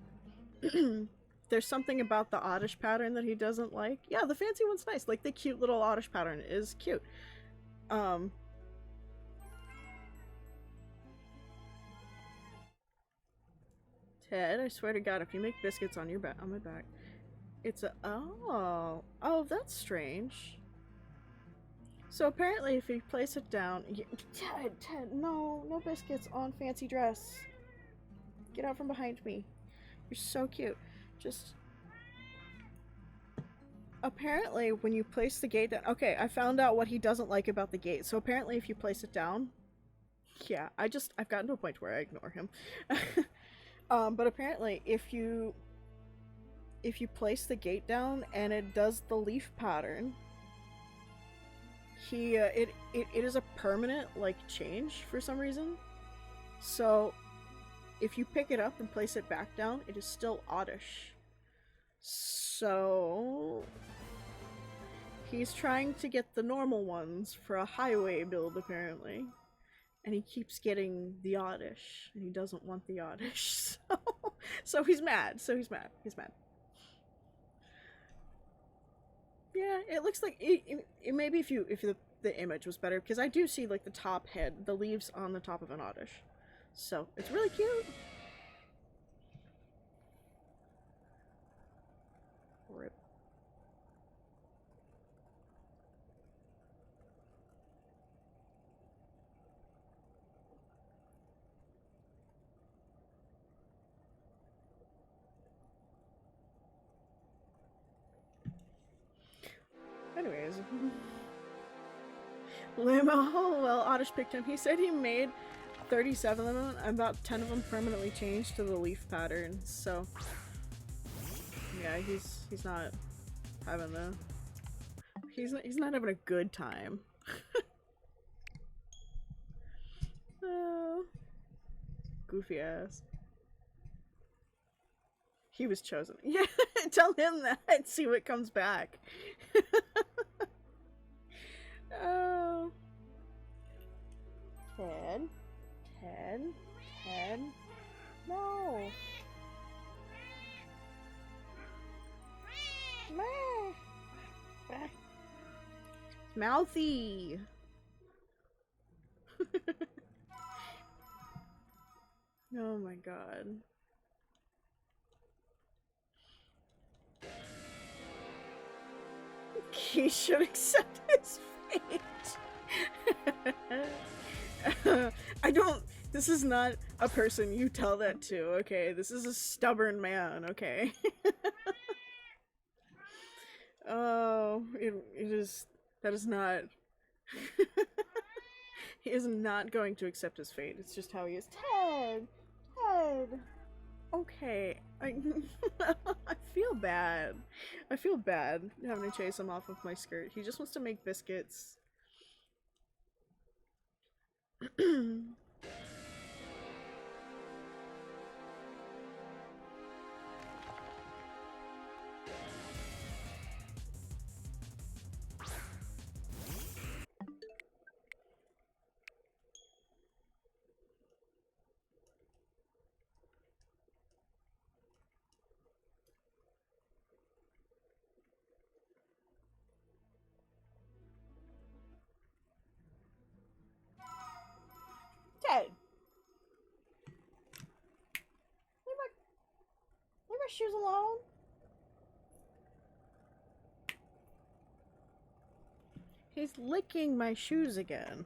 there's something about the oddish pattern that he doesn't like. Yeah, the fancy one's nice. Like, the cute little oddish pattern is cute. Ted, I swear to God, if you make biscuits on my back, it's a oh, that's strange. So apparently, if you place it down, Ted, no biscuits on fancy dress. Get out from behind me. You're so cute. Just apparently, when you place the gate down, okay, I found out what he doesn't like about the gate. So apparently, if you place it down, yeah, I've gotten to a point where I ignore him. But apparently, if you place the gate down and it does the leaf pattern, it is a permanent like change for some reason. So if you pick it up and place it back down, it is still oddish. So he's trying to get the normal ones for a highway build apparently. And he keeps getting the oddish, and he doesn't want the oddish, so he's mad. He's mad. Yeah, it looks like it maybe if the image was better, because I do see like the top head, the leaves on the top of an oddish, so it's really cute. Rip. Anyways. Limo, oh well, Oddish picked him. He said he made 37 of them, and about 10 of them permanently changed to the leaf pattern, so... Yeah, he's not having the... He's not having a good time. Oh. Goofy ass. He was chosen. Yeah, tell him that. See what comes back. Oh. Ted. No. Mouthy. Oh my god. He should accept his fate. I don't. This is not a person you tell that to, okay? This is a stubborn man, okay? Oh, it is. That is not. He is not going to accept his fate. It's just how he is. Ted! Okay, I feel bad. I feel bad having to chase him off of my skirt. He just wants to make biscuits. Ted! Leave my shoes alone. He's licking my shoes again.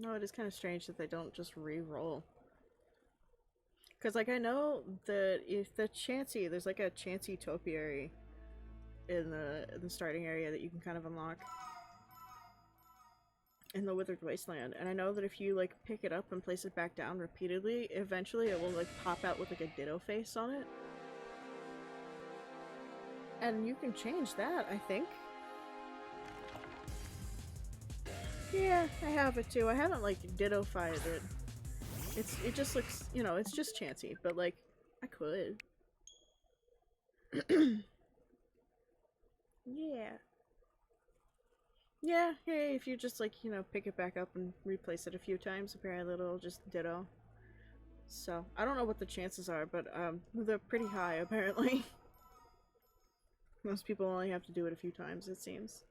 No, it is kind of strange that they don't just re-roll. Because, like, I know that if the Chansey, there's like a Chansey topiary in the starting area that you can kind of unlock in the Withered Wasteland, and I know that if you, like, pick it up and place it back down repeatedly, eventually it will, like, pop out with, like, a Ditto face on it. And you can change that, I think. Yeah, I have it too. I haven't, like, Ditto-fied it. It just looks, you know, it's just chancy, but like, I could. Yeah. Yeah, hey, if you just like, you know, pick it back up and replace it a few times, apparently it'll just ditto. So, I don't know what the chances are, but they're pretty high apparently. Most people only have to do it a few times, it seems.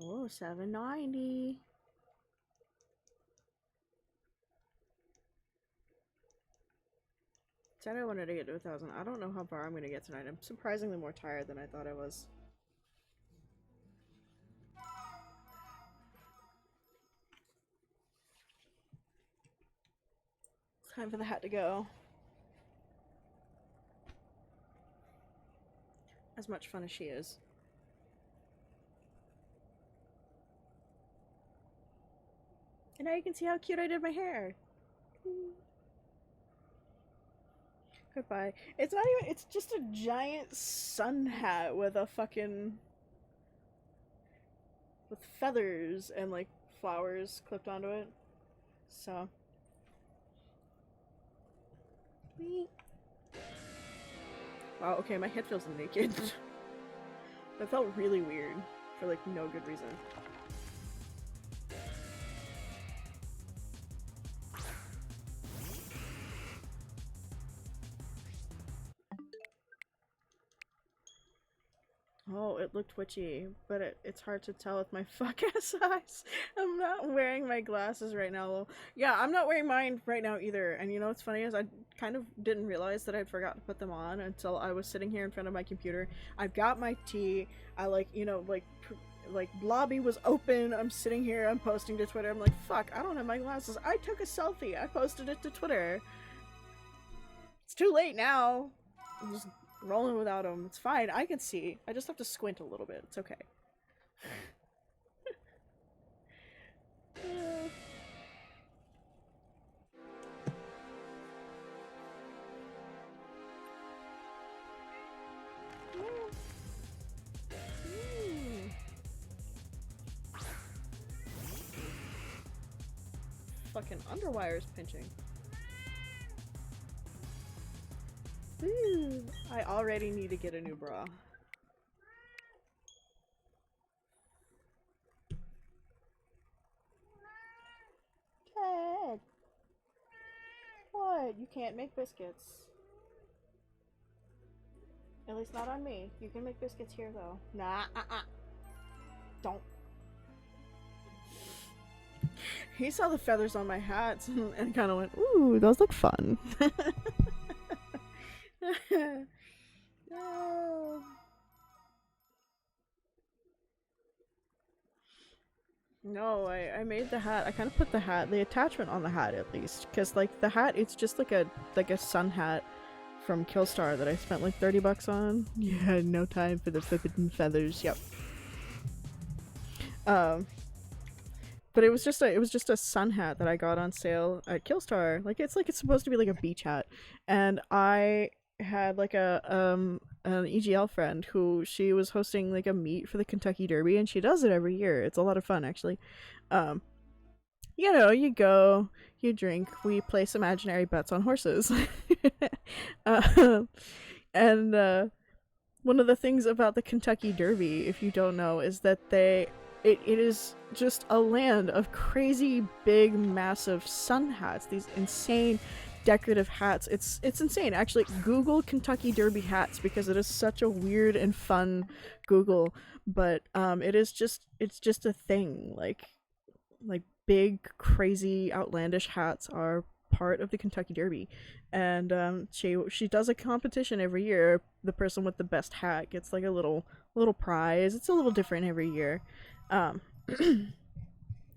Oh, 790. Said I wanted to get to 1,000. I don't know how far I'm gonna get tonight. I'm surprisingly more tired than I thought I was. Time for the hat to go. As much fun as she is. And now you can see how cute I did my hair. Goodbye. It's not even, it's just a giant sun hat with a fucking, with feathers and like flowers clipped onto it. So. Wow, okay, my head feels naked. That felt really weird for like no good reason. Oh, it looked witchy, but it's hard to tell with my fuck-ass eyes. I'm not wearing my glasses right now. Well, yeah, I'm not wearing mine right now either. And you know what's funny is I kind of didn't realize that I'd forgot to put them on until I was sitting here in front of my computer. I've got my tea. I like, you know, like lobby was open. I'm sitting here. I'm posting to Twitter. I'm like, fuck, I don't have my glasses. I took a selfie. I posted it to Twitter. It's too late now. I'm just rolling without them. It's fine. I can see. I just have to squint a little bit. It's okay. Fucking underwire's pinching. I already need to get a new bra. Ted! What? You can't make biscuits. At least not on me. You can make biscuits here though. Nah, Don't. He saw the feathers on my hats and kind of went, ooh, those look fun. No. No, I made the hat. I kind of put the attachment on the hat at least, because like the hat, it's just like a sun hat from Killstar that I spent like $30 on. Yeah, no time for the flippin' feathers. Yep. But it was just a sun hat that I got on sale at Killstar. Like it's supposed to be like a beach hat, and I had like an EGL friend who she was hosting like a meet for the Kentucky Derby, and she does it every year. It's a lot of fun actually. You know, you go, you drink, we place imaginary bets on horses. And one of the things about the Kentucky Derby, if you don't know, is that it is just a land of crazy big massive sun hats, these insane decorative hats. It's insane. Actually, Google Kentucky Derby hats because it is such a weird and fun Google, but it's just a thing. Like big crazy outlandish hats are part of the Kentucky Derby, and she does a competition every year. The person with the best hat gets like a little prize. It's a little different every year.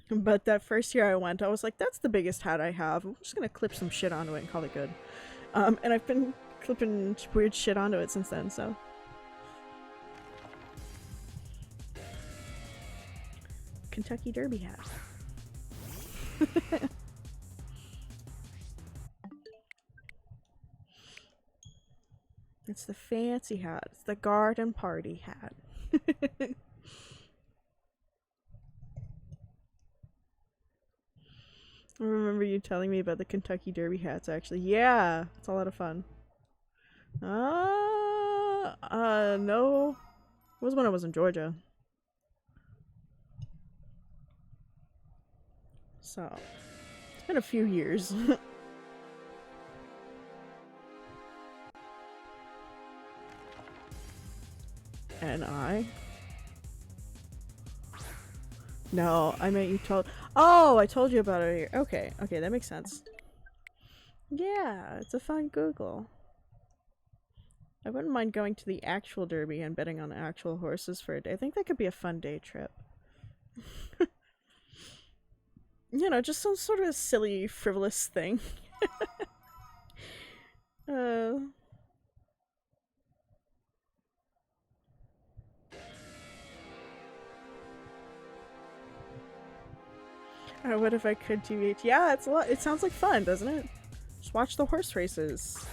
But that first year I went, I was like, that's the biggest hat I have. I'm just gonna clip some shit onto it and call it good. And I've been clipping weird shit onto it since then, so. Kentucky Derby hat. fancy hat. It's the garden party hat. I remember you telling me about the Kentucky Derby hats, actually. Yeah, it's a lot of fun. No. It was when I was in Georgia. So, it's been a few years. And I? No, I meant you told- Oh, I told you about it here. Okay, okay, that makes sense. Yeah, it's a fun Google. I wouldn't mind going to the actual Derby and betting on actual horses for a day. I think that could be a fun day trip. You know, just some sort of silly, frivolous thing. uh... what if I could TBH? Yeah, it's a lot. It sounds like fun, doesn't it? Just watch the horse races.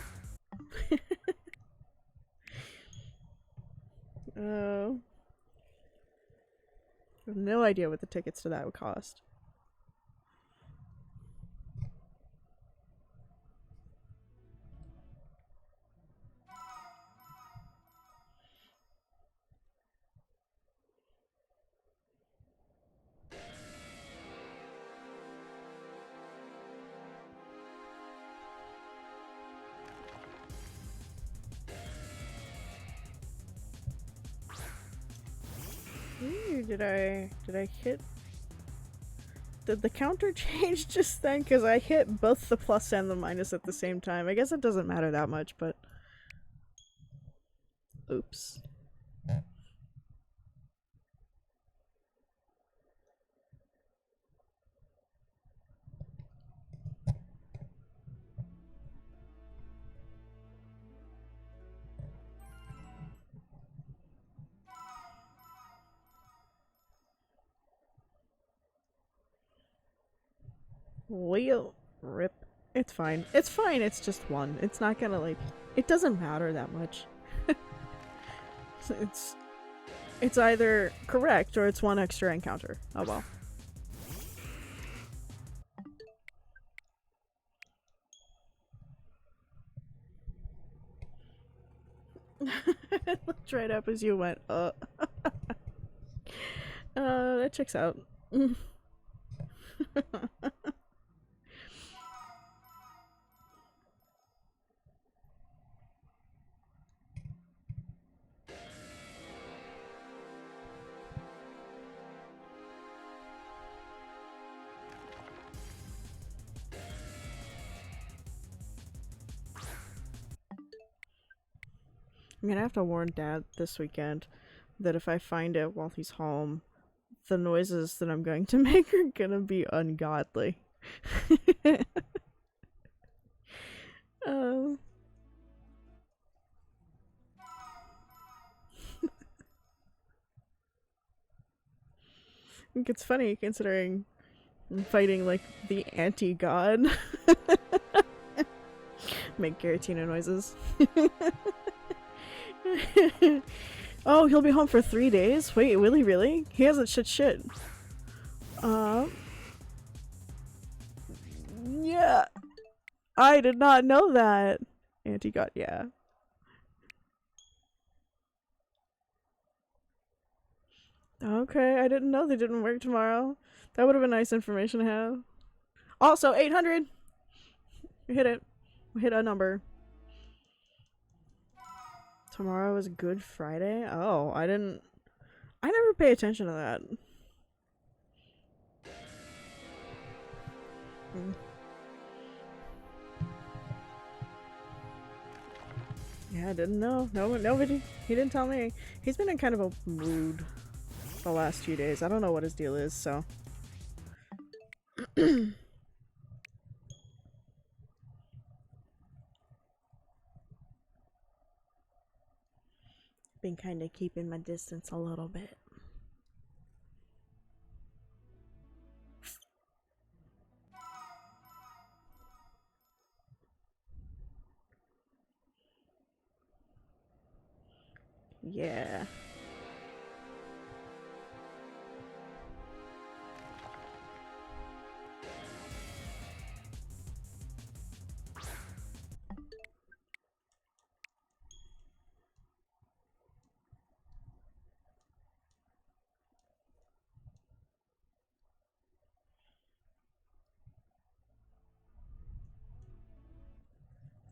Oh. I have no idea what the tickets to that would cost. Ooh, did I hit? Did the counter change just then? Because I hit both the plus and the minus at the same time. I guess it doesn't matter that much, but... Oops. Wheel. Rip. It's fine. It's fine, it's just one. It's not gonna, like... It doesn't matter that much. It's either correct or it's one extra encounter. Oh well. Looked right up as you went, that checks out. I'm gonna have to warn Dad this weekend that if I find it while he's home, the noises that I'm going to make are gonna be ungodly. um, I think it's funny considering I'm fighting like the anti-god. Make giratina noises. Oh, he'll be home for 3 days? Wait, really, really? He hasn't shit. Yeah. I did not know that. Anti-god, yeah. Okay, I didn't know they didn't work tomorrow. That would have been nice information to have. Also, 800! We hit it. We hit a number. Tomorrow is Good Friday? Oh, I never pay attention to that. Yeah, I didn't know. Nobody. He didn't tell me. He's been in kind of a mood the last few days. I don't know what his deal is, so. Been kind of keeping my distance a little bit.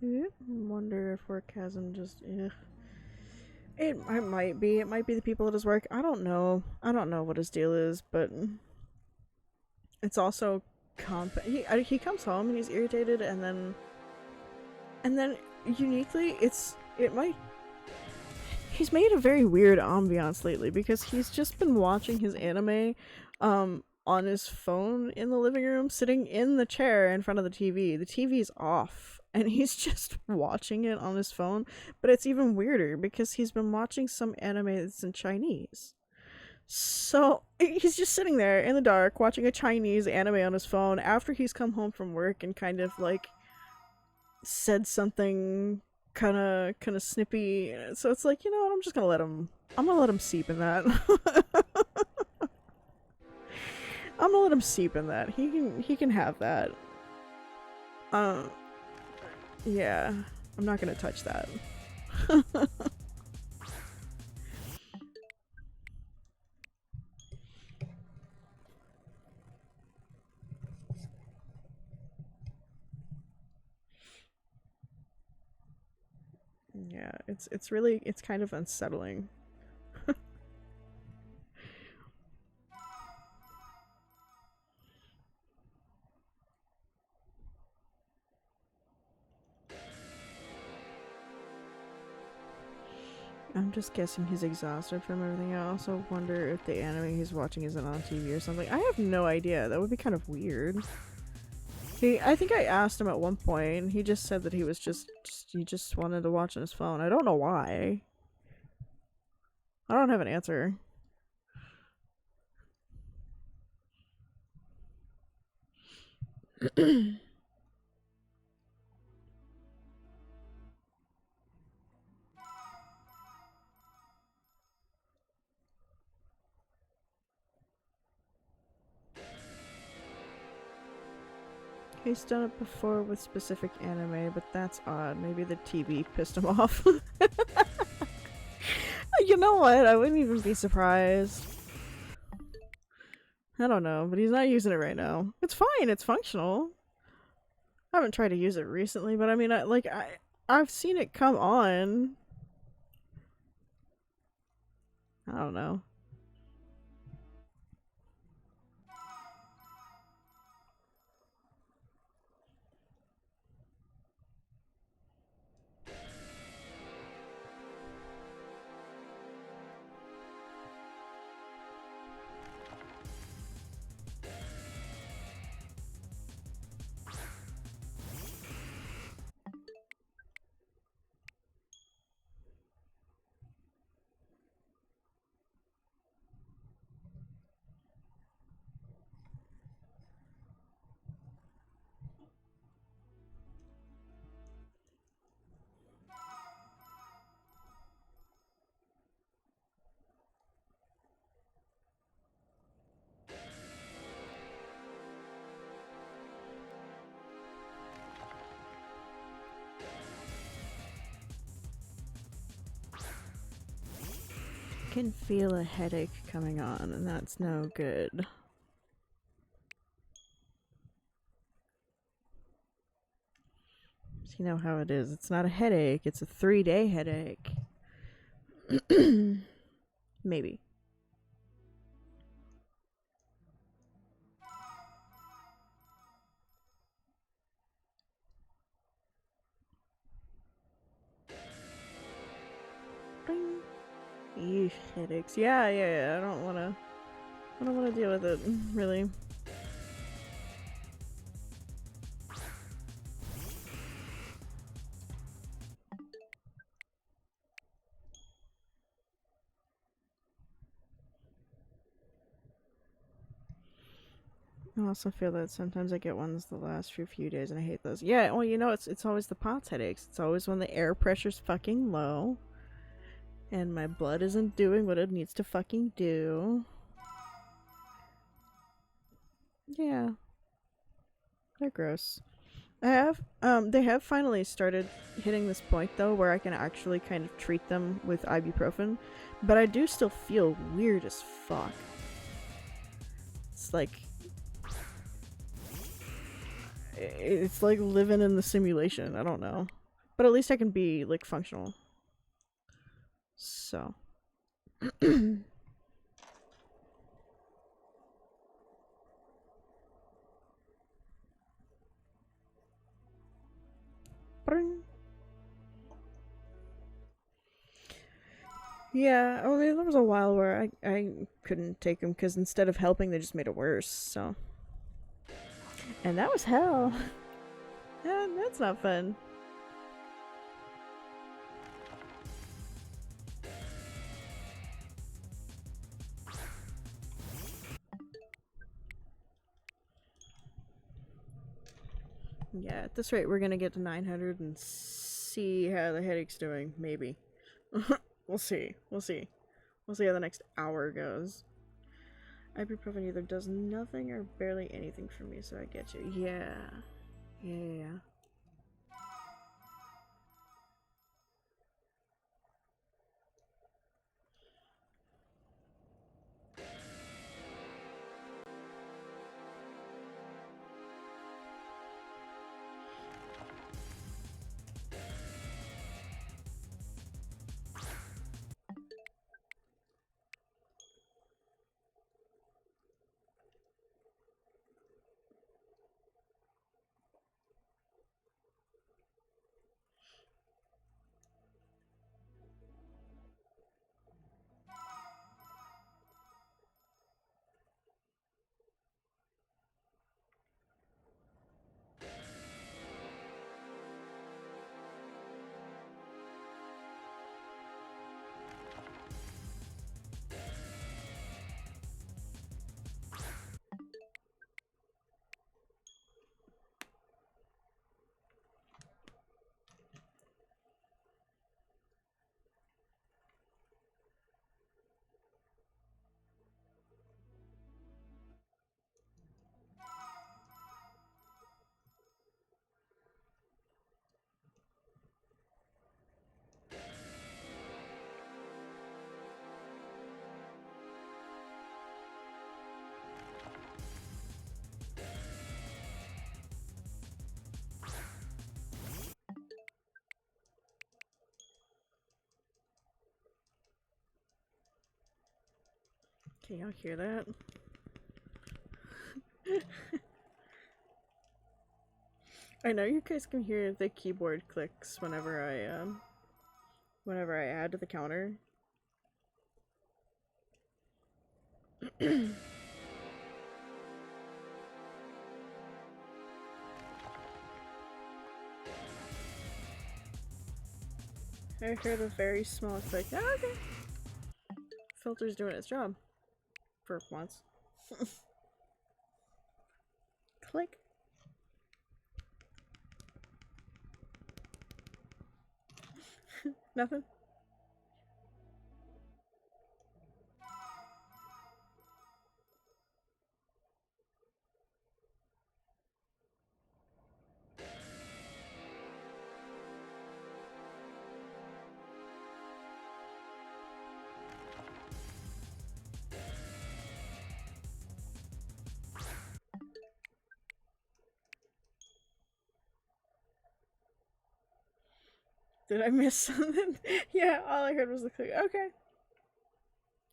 I wonder if Workasm just. It might be. It might be the people at his work. I don't know. I don't know what his deal is, but it's also he comes home and he's irritated, and then uniquely, it might. He's made a very weird ambiance lately because he's just been watching his anime, on his phone in the living room, sitting in the chair in front of the TV. The TV's off, and he's just watching it on his phone. But it's even weirder because he's been watching some anime that's in Chinese. So he's just sitting there in the dark watching a Chinese anime on his phone after he's come home from work and kind of like said something kind of snippy. So it's like, you know what, I'm gonna let him seep in that. I'm gonna let him seep in that. He can have that. Yeah. I'm not gonna touch that. Yeah, it's really it's kind of unsettling. I'm just guessing he's exhausted from everything. I also wonder if the anime he's watching isn't on TV or something. I have no idea. That would be kind of weird. I think I asked him at one point, and he just said that he was he just wanted to watch on his phone. I don't know why. I don't have an answer. He's done it before with specific anime, but that's odd. Maybe the TV pissed him off. You know what? I wouldn't even be surprised. I don't know, but he's not using it right now. It's fine. It's functional. I haven't tried to use it recently, but I mean, I've seen it come on. I don't know. I can feel a headache coming on, and that's no good. You know how it is. It's not a headache, it's a 3-day headache. Maybe. Bing. Eesh, headaches. Yeah. I don't wanna deal with it, really. I also feel that sometimes I get ones the last few days and I hate those. Yeah, well, you know, it's always the POTS headaches. It's always when the air pressure's fucking low and my blood isn't doing what it needs to fucking do. Yeah. They're gross. They have finally started hitting this point though where I can actually kind of treat them with ibuprofen, but I do still feel weird as fuck. It's like living in the simulation. I don't know. But at least I can be, like, functional. So. Yeah, I mean, there was a while where I couldn't take them because instead of helping, they just made it worse, so. And that was hell. That's not fun. Yeah, at this rate, we're gonna get to 900 and see how the headache's doing. Maybe. We'll see. We'll see. We'll see how the next hour goes. Ibuprofen either does nothing or barely anything for me, so I get you. Yeah. Yeah. Can y'all hear that? I know you guys can hear the keyboard clicks whenever I add to the counter. I heard a very small click. Oh, okay. Filter's doing its job. For once. Click. Nothing? Did I miss something? Yeah, all I heard was the click. Okay.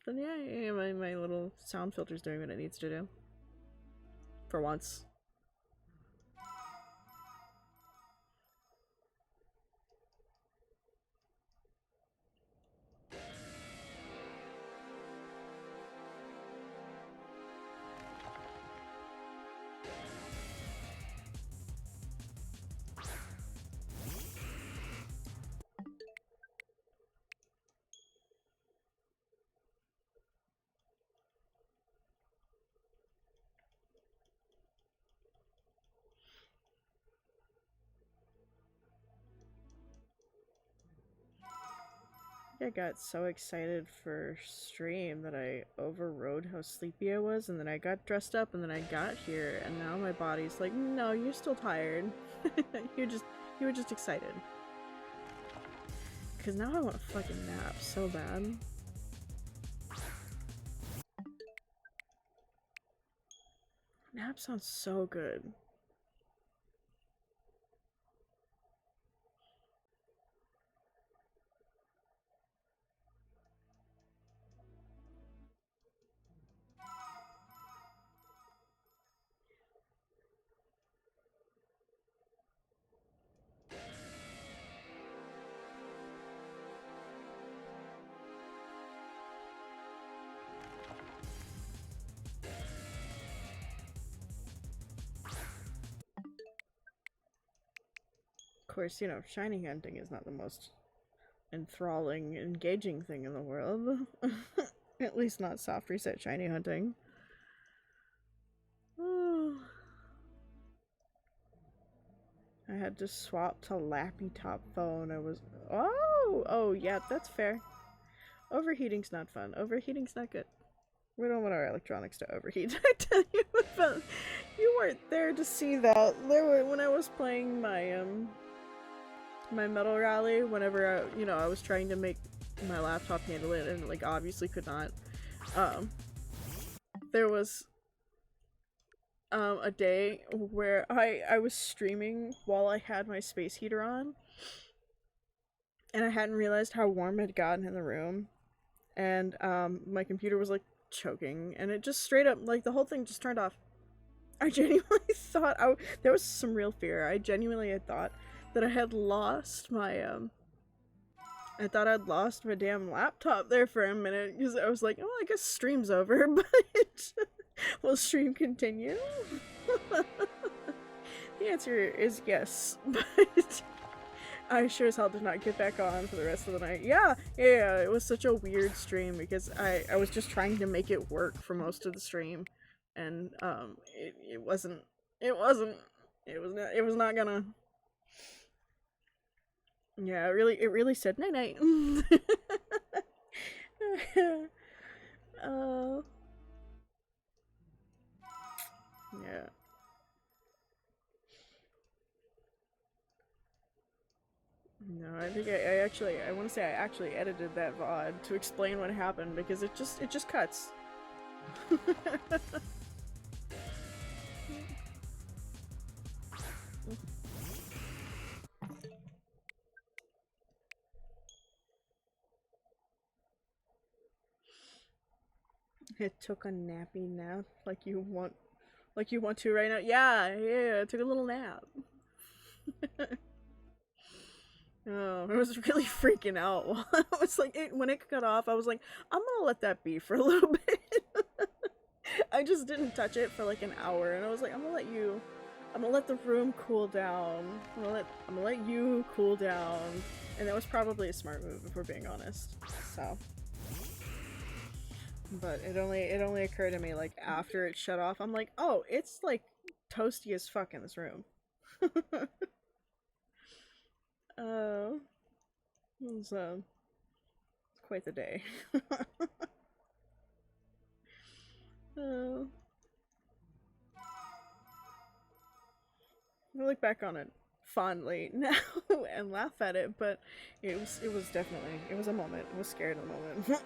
Then yeah, my little sound filter's doing what it needs to do. For once. I got so excited for stream that I overrode how sleepy I was, and then I got dressed up, and then I got here, and now my body's like, no, you're still tired. you were just excited. Cause now I want a fucking nap so bad. Nap sounds so good. course, you know, shiny hunting is not the most enthralling, engaging thing in the world. At least not soft reset shiny hunting. Oh. I had to swap to Lappy Top phone. I was... Oh, yeah, that's fair. Overheating's not fun. Overheating's not good. We don't want our electronics to overheat. I tell you, but you weren't there to see that. When I was playing my my Metal Rally, whenever I was trying to make my laptop handle it, and like obviously could not. There was a day where I was streaming while I had my space heater on, and I hadn't realized how warm it had gotten in the room, and my computer was like choking, and it just straight up, like, the whole thing just turned off. I genuinely thought there was some real fear. I genuinely had thought that I had lost my I thought I'd lost my damn laptop there for a minute, because I was like, oh, I guess stream's over, but will stream continue? The answer is yes, but I sure as hell did not get back on for the rest of the night. Yeah, it was such a weird stream because I was just trying to make it work for most of the stream, and it was not gonna. Yeah, it really said night night. Yeah. No, I think I want to say I actually edited that VOD to explain what happened, because it just cuts. It took a nappy nap like you want to right now. Yeah, it took a little nap. Oh, I was really freaking out. I was like, when it cut off, I was like, I'm gonna let that be for a little bit. I just didn't touch it for like an hour, and I was like, I'm gonna let the room cool down. I'm gonna let you cool down, and that was probably a smart move if we're being honest. So, but it only occurred to me like after it shut off. I'm like, oh, it's like toasty as fuck in this room. It's quite the day. I look back on it fondly now and laugh at it, but it was definitely, it was a moment. I was scared in the moment.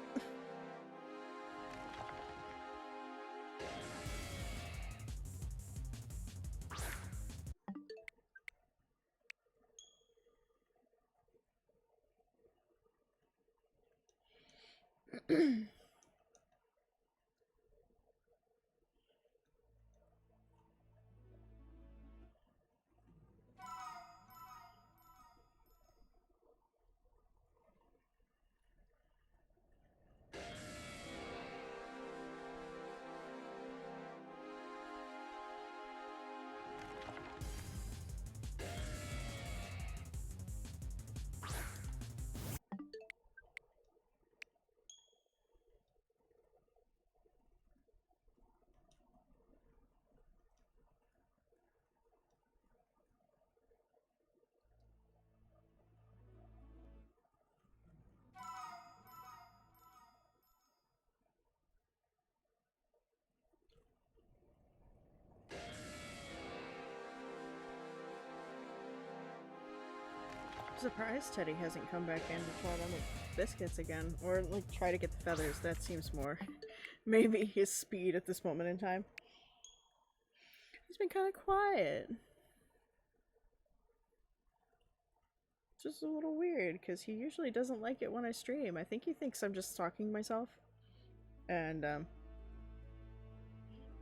Surprised Teddy hasn't come back in to claw on the biscuits again, or like try to get the feathers. That seems more maybe his speed at this moment in time. He's been kind of quiet. It's just a little weird because he usually doesn't like it when I stream. I think he thinks I'm just talking to myself, and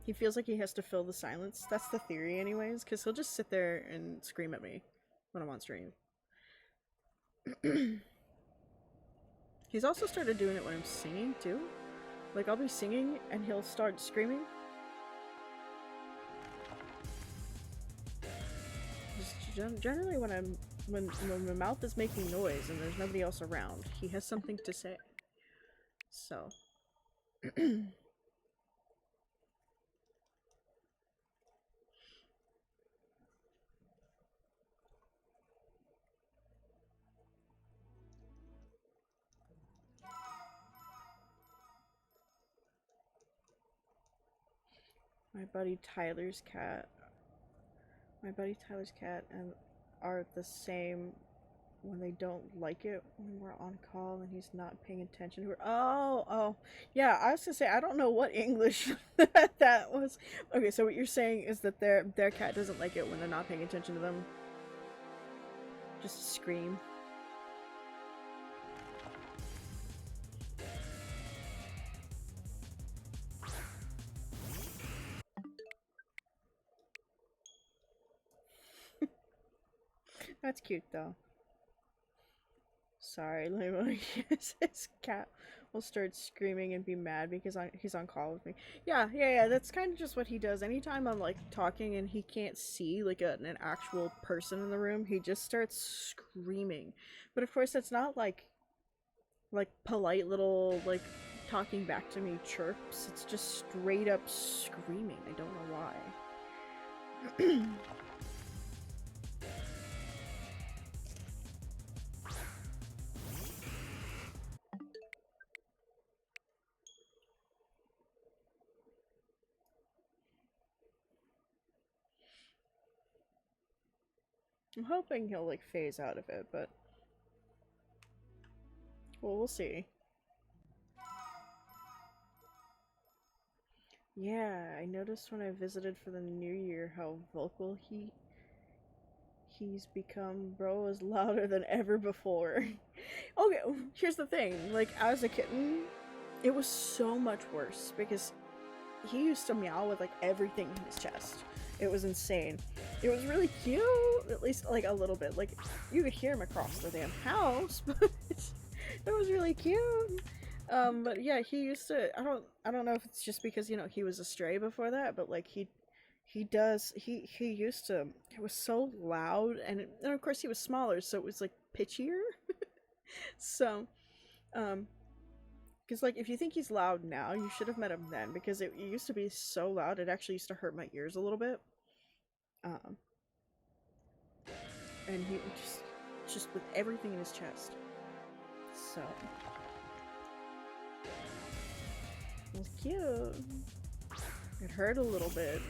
he feels like he has to fill the silence. That's the theory, anyways, because he'll just sit there and scream at me when I'm on stream. He's also started doing it when I'm singing too. Like, I'll be singing and he'll start screaming. Just generally when I'm when the mouth is making noise and there's nobody else around, he has something to say. So. My buddy Tyler's cat and are the same when they don't like it when we're on call and he's not paying attention to her. Oh, yeah. I was gonna say I don't know what English that was. Okay, so what you're saying is that their cat doesn't like it when they're not paying attention to them. Just scream. That's cute though. Sorry, like his cat will start screaming and be mad because he's on call with me. Yeah. That's kind of just what he does. Anytime I'm like talking and he can't see like an actual person in the room, he just starts screaming. But of course, it's not like polite little like talking back to me chirps. It's just straight up screaming. I don't know why. I'm hoping he'll like phase out of it, but well, we'll see. Yeah, I noticed when I visited for the new year how vocal he's become. Bro is louder than ever before. Okay, here's the thing. Like, as a kitten, it was so much worse because he used to meow with like everything in his chest. It was insane. It was really cute, at least like a little bit. Like, you could hear him across the damn house, but it was really cute. But yeah, he used to. I don't know if it's just because he was a stray before that, but like he used to. It was so loud, and of course he was smaller, so it was like pitchier. So, because like if you think he's loud now, you should have met him then because it used to be so loud it actually used to hurt my ears a little bit. And he just with everything in his chest. So. It was cute. It hurt a little bit.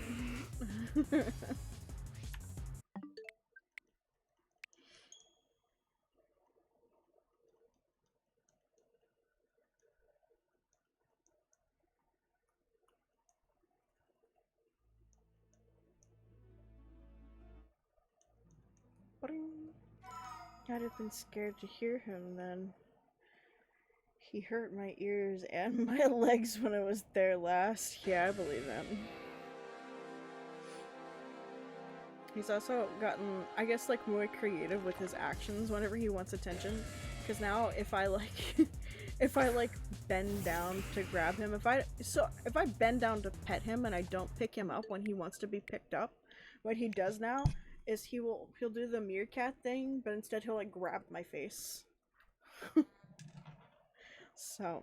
I'd have been scared to hear him then. He hurt my ears and my legs when I was there last. Yeah, I believe that. He's also gotten, I guess, like more creative with his actions whenever he wants attention. Because now, if I like bend down to grab him, if I bend down to pet him and I don't pick him up when he wants to be picked up, what he does now is he'll do the meerkat thing, but instead he'll like grab my face. So,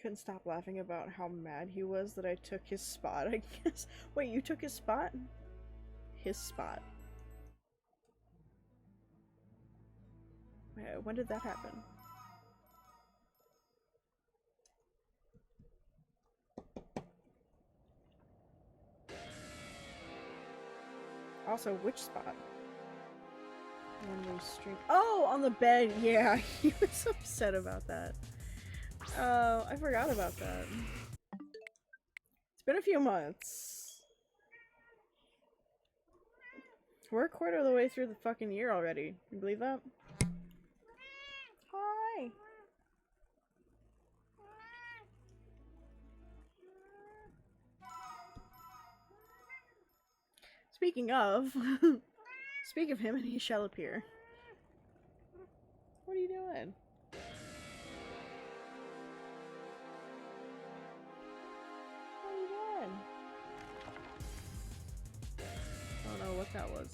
couldn't stop laughing about how mad he was that I took his spot, I guess. Wait, you took his spot? His spot. Wait, when did that happen? Also, which spot? When we stream. Oh, on the bed. Yeah, he was upset about that. Oh, I forgot about that. It's been a few months. We're a quarter of the way through the fucking year already. You believe that? Hi. Speaking of, speak of him and he shall appear. What are you doing? What are you doing? I don't know what that was.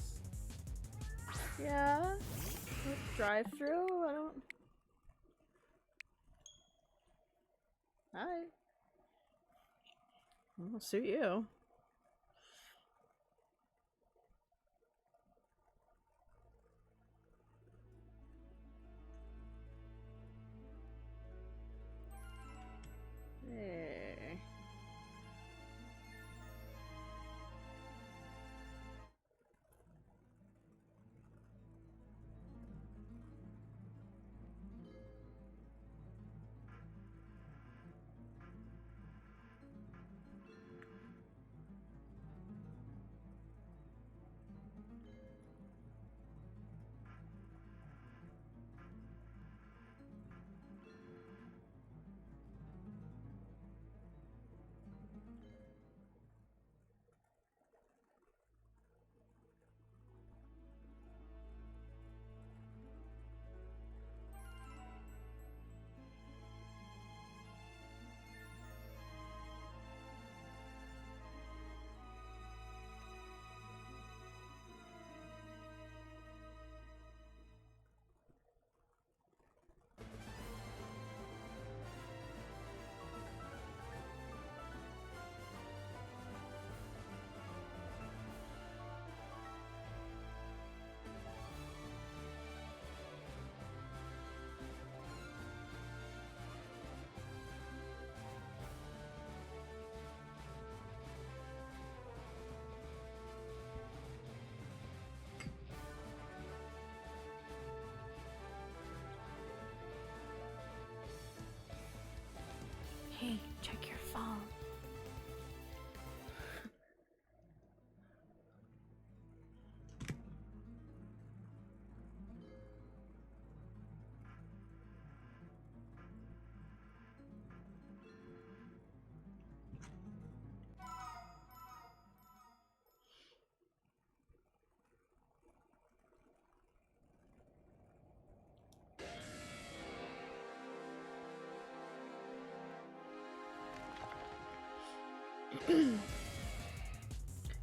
Yeah. Drive through? I don't. Hi. I'll suit you. Hey. Hey, check your phone.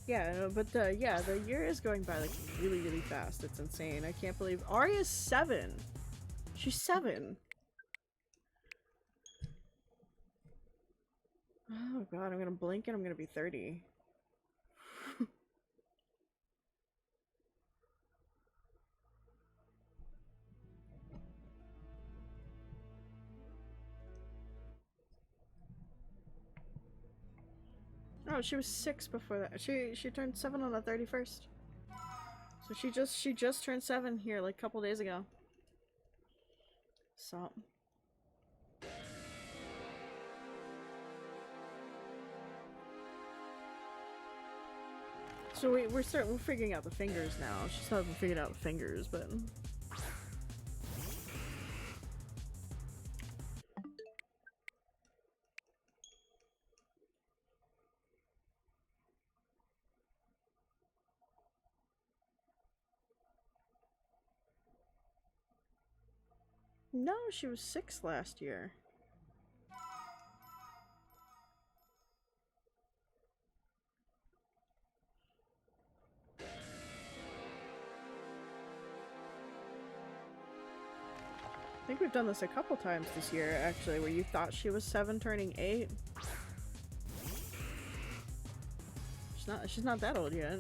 Yeah, no, but yeah, the year is going by like really, really fast. It's insane. I can't believe Arya's 7. She's 7. Oh god, I'm gonna blink and I'm gonna be 30. Oh, she was 6 before that. She turned 7 on the 31st. So she just turned 7 here like a couple days ago. So we're figuring out the fingers now. She still hasn't figured out the fingers, but no, she was 6 last year. I think we've done this a couple times this year, actually, where you thought she was 7 turning 8. She's not that old yet.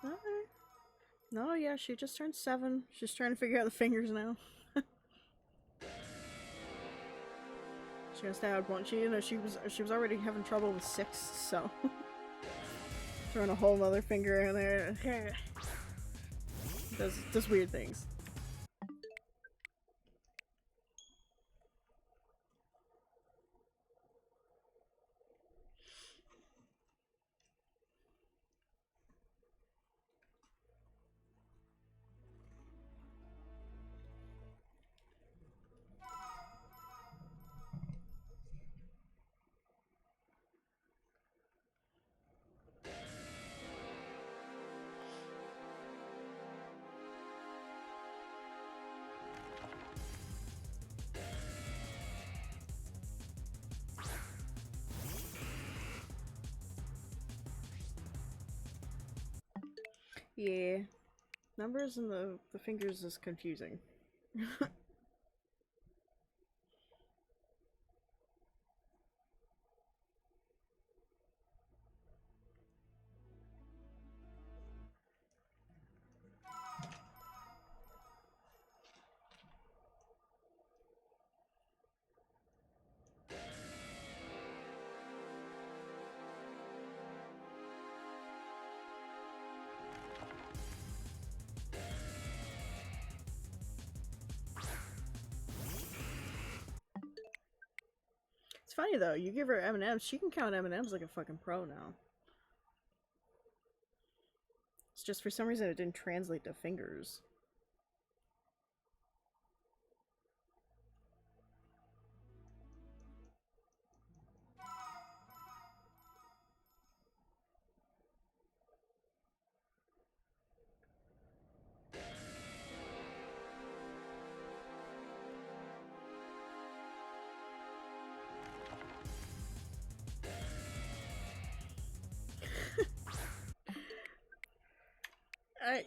Okay. No, yeah, she just turned 7. She's trying to figure out the fingers now. She has to add one. She was already having trouble with 6, so throwing a whole other finger in there. does weird things. Yeah. Numbers and the fingers is confusing. It's funny though, you give her M&Ms, she can count M&Ms like a fucking pro now. It's just for some reason it didn't translate to fingers.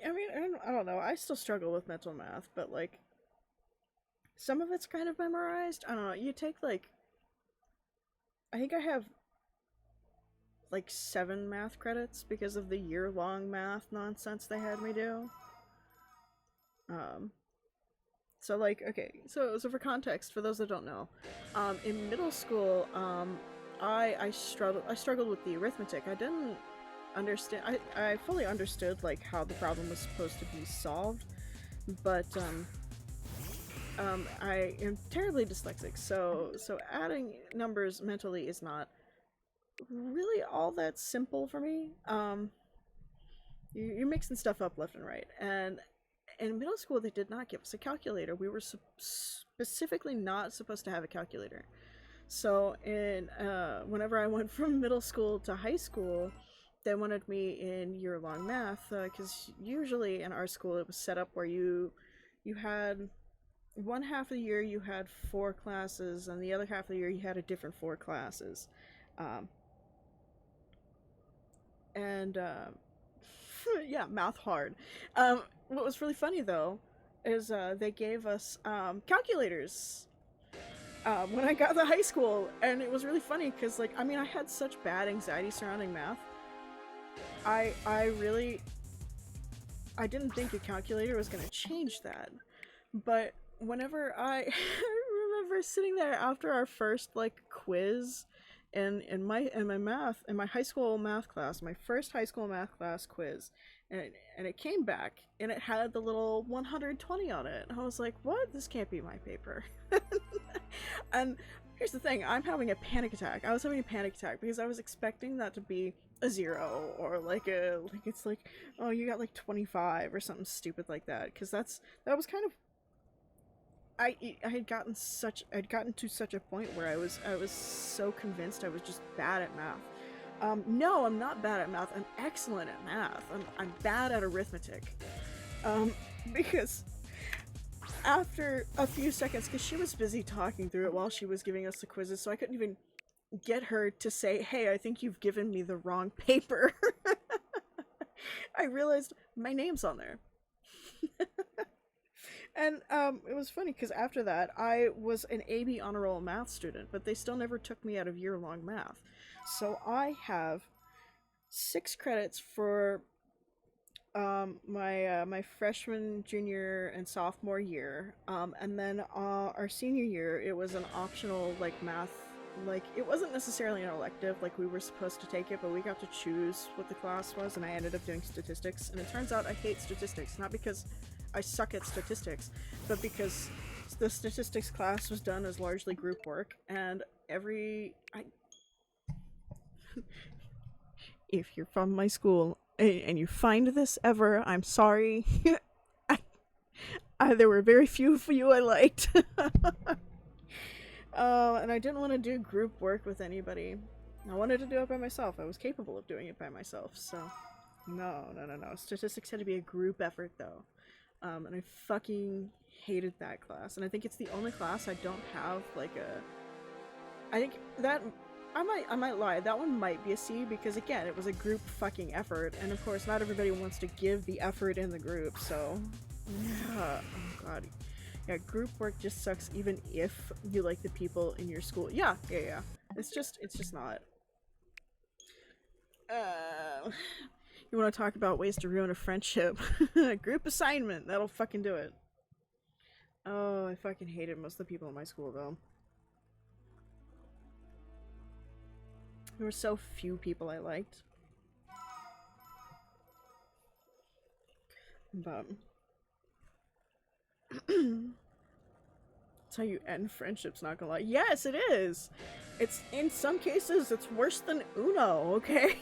I mean, I don't know. I still struggle with mental math, but like, some of it's kind of memorized. I don't know. You take like, I think I have like 7 math credits because of the year-long math nonsense they had me do. Um, so like, okay, so for context, for those that don't know, in middle school, I struggled with the arithmetic. I didn't understand. I fully understood like how the problem was supposed to be solved, but I am terribly dyslexic, so adding numbers mentally is not really all that simple for me. You're mixing stuff up left and right, and in middle school they did not give us a calculator. We were specifically not supposed to have a calculator. So in whenever I went from middle school to high school, they wanted me in year-long math because usually in our school it was set up where you had one half of the year you had 4 classes, and the other half of the year you had a different 4 classes. Um, and yeah, math hard. What was really funny though is they gave us calculators when I got to high school, and it was really funny because, like, I mean, I had such bad anxiety surrounding math. I didn't think a calculator was gonna change that, but whenever I remember sitting there after our first like quiz in my high school math class, my first high school math class quiz, and it came back and it had the little 120 on it. And I was like, "What? This can't be my paper." And here's the thing: I'm having a panic attack. I was having a panic attack because I was expecting that to be a 0 or like it's like, oh, you got like 25 or something stupid like that, because that was kind of I'd gotten to such a point where I was so convinced I was just bad at math. No, I'm not bad at math. I'm excellent at math. I'm bad at arithmetic. Um, because after a few seconds, because she was busy talking through it while she was giving us the quizzes, so I couldn't even get her to say, "Hey, I think you've given me the wrong paper." I realized my name's on there. And it was funny because after that, I was an AB honor roll math student, but they still never took me out of year-long math. So I have 6 credits for my freshman, junior, and sophomore year, and then our senior year, it was an optional like math. Like, it wasn't necessarily an elective, like we were supposed to take it, but we got to choose what the class was, and I ended up doing statistics. And it turns out I hate statistics, not because I suck at statistics, but because the statistics class was done as largely group work, and if you're from my school and you find this ever, I'm sorry. There were very few of you I liked. And I didn't want to do group work with anybody. I wanted to do it by myself. I was capable of doing it by myself, so no, no, no, no. Statistics had to be a group effort, though. And I fucking hated that class. And I think it's the only class I don't have, like, a... I think that I might lie. That one might be a C because again, it was a group fucking effort, and of course, not everybody wants to give the effort in the group. So, yeah. Oh god. Yeah, group work just sucks even if you like the people in your school. Yeah, yeah, yeah. It's just not. You want to talk about ways to ruin a friendship? Group assignment. That'll fucking do it. Oh, I fucking hated most of the people in my school though. There were so few people I liked. But that's how you end friendships, not gonna lie. Yes, it is! It's, in some cases, it's worse than Uno, okay?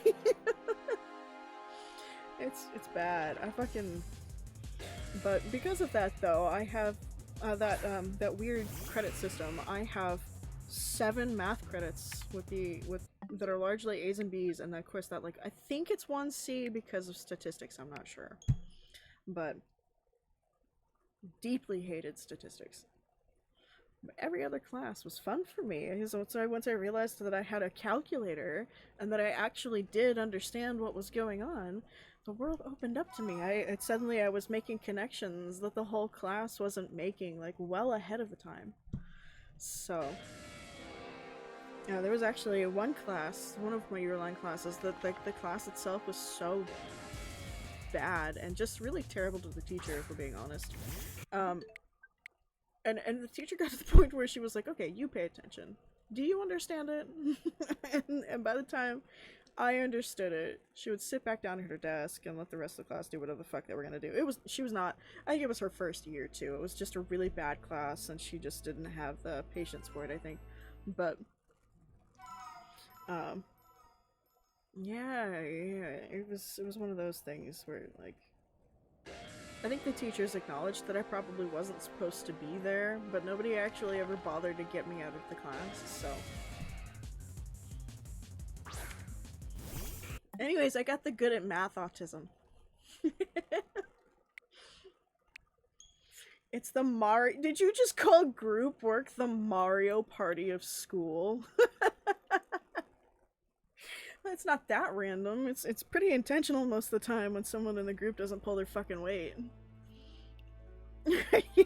It's bad. I fucking... But because of that, though, I have that weird credit system. I have 7 math credits that are largely A's and B's, and of course that, like, I think it's 1 C because of statistics, I'm not sure. But deeply hated statistics. But every other class was fun for me. So once I realized that I had a calculator and that I actually did understand what was going on, the world opened up to me. Suddenly I was making connections that the whole class wasn't making, like, well ahead of the time. So, yeah, there was actually one class, one of my year-long classes, that the class itself was so bad and just really terrible to the teacher, if we're being honest. And the teacher got to the point where she was like, okay, you pay attention. Do you understand it? and by the time I understood it, she would sit back down at her desk and let the rest of the class do whatever the fuck they were gonna do. She was not, I think it was her first year too. It was just a really bad class and she just didn't have the patience for it, I think. But, yeah, it was one of those things where, like, I think the teachers acknowledged that I probably wasn't supposed to be there, but nobody actually ever bothered to get me out of the class, so. Anyways, I got the good at math autism. It's the Mario- Did you just call group work the Mario Party of school? It's not that random. It's pretty intentional most of the time when someone in the group doesn't pull their fucking weight. Yeah.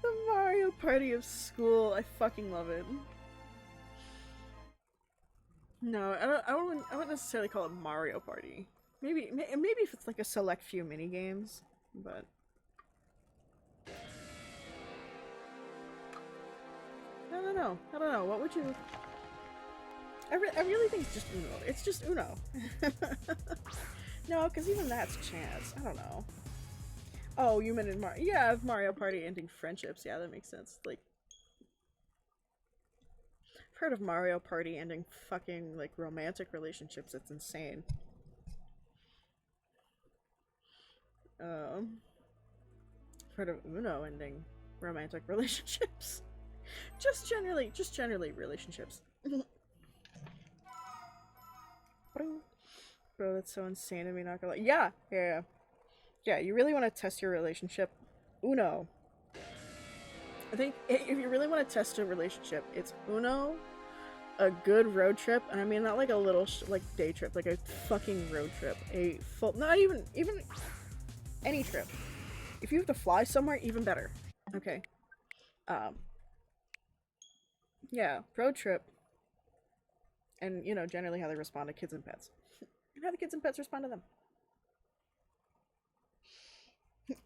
The Mario Party of school. I fucking love it. No, I wouldn't necessarily call it Mario Party. Maybe if it's like a select few mini games, but I don't know. I don't know. What would you? I really think it's just Uno. It's just Uno. No, because even that's chance. I don't know. Oh, you meant in Mario? Yeah, Mario Party ending friendships. Yeah, that makes sense. Like, I've heard of Mario Party ending fucking like romantic relationships. It's insane. I've heard of Uno ending romantic relationships. just generally relationships. Bro, that's so insane to me, not gonna lie. Yeah, you really want to test your relationship? Uno. I think if you really want to test a relationship, it's Uno, a good road trip, and I mean not like a little like day trip, like a fucking road trip. A full, not even any trip. If you have to fly somewhere, even better. Okay. Yeah, road trip. And, you know, generally how they respond to kids and pets. And how the kids and pets respond to them.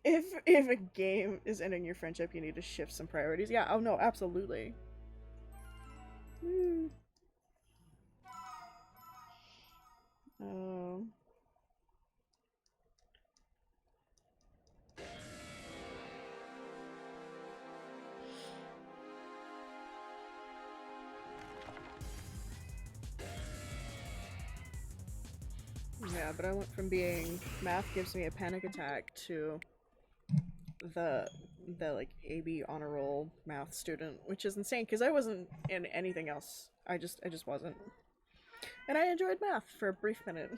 If a game is ending your friendship, you need to shift some priorities. Yeah, oh no, absolutely. Oh. Yeah, but I went from being math gives me a panic attack to the like AB honor roll math student, which is insane because I wasn't in anything else. I just wasn't. And I enjoyed math for a brief minute.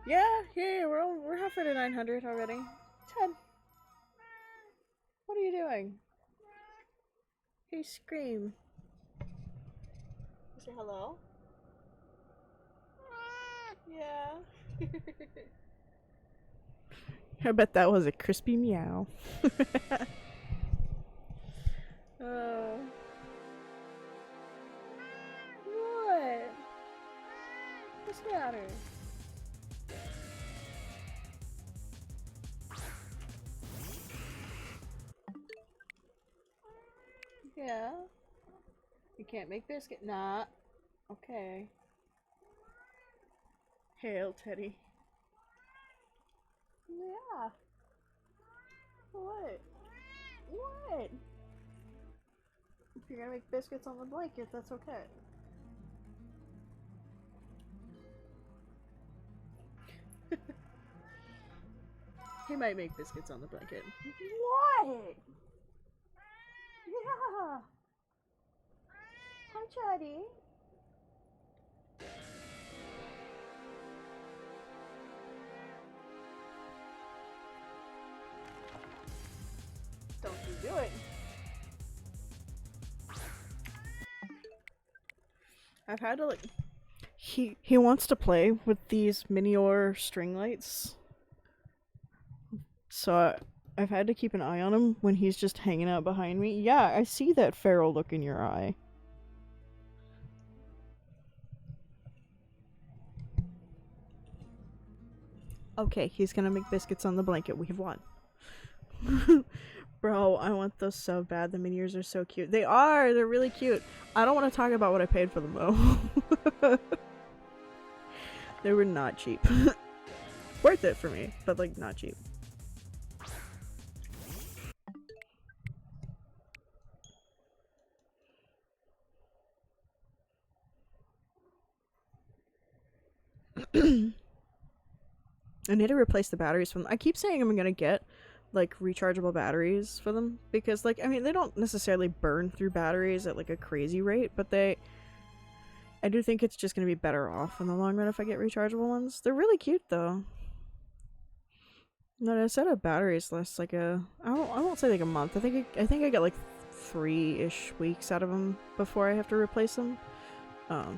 Yeah, we're halfway to 900 already. Ted, what are you doing? Hey, Scream. Say hello? Yeah. I bet that was a crispy meow. uh, what? What's the matter? Yeah. You can't make biscuit. Nah. Okay. Hail, Teddy. Yeah. What? What? If you're gonna make biscuits on the blanket, that's okay. He might make biscuits on the blanket. What? Yeah. Hi, Chatty. Don't you do it. I've had to like he wants to play with these Minior string lights. So I've had to keep an eye on him when he's just hanging out behind me. Yeah, I see that feral look in your eye. Okay, he's gonna make biscuits on the blanket. We've won. Bro, I want those so bad. The Miniors are so cute. They are! They're really cute. I don't want to talk about what I paid for them, though. They were not cheap. Worth it for me, but, like, not cheap. I need to replace the batteries from them. I keep saying I'm gonna get, like, rechargeable batteries for them. Because, like, I mean, they don't necessarily burn through batteries at, like, a crazy rate, but they... I do think it's just gonna be better off in the long run if I get rechargeable ones. They're really cute, though. No, a set of batteries lasts like I won't say like a month. I think I get like 3-ish weeks out of them before I have to replace them. I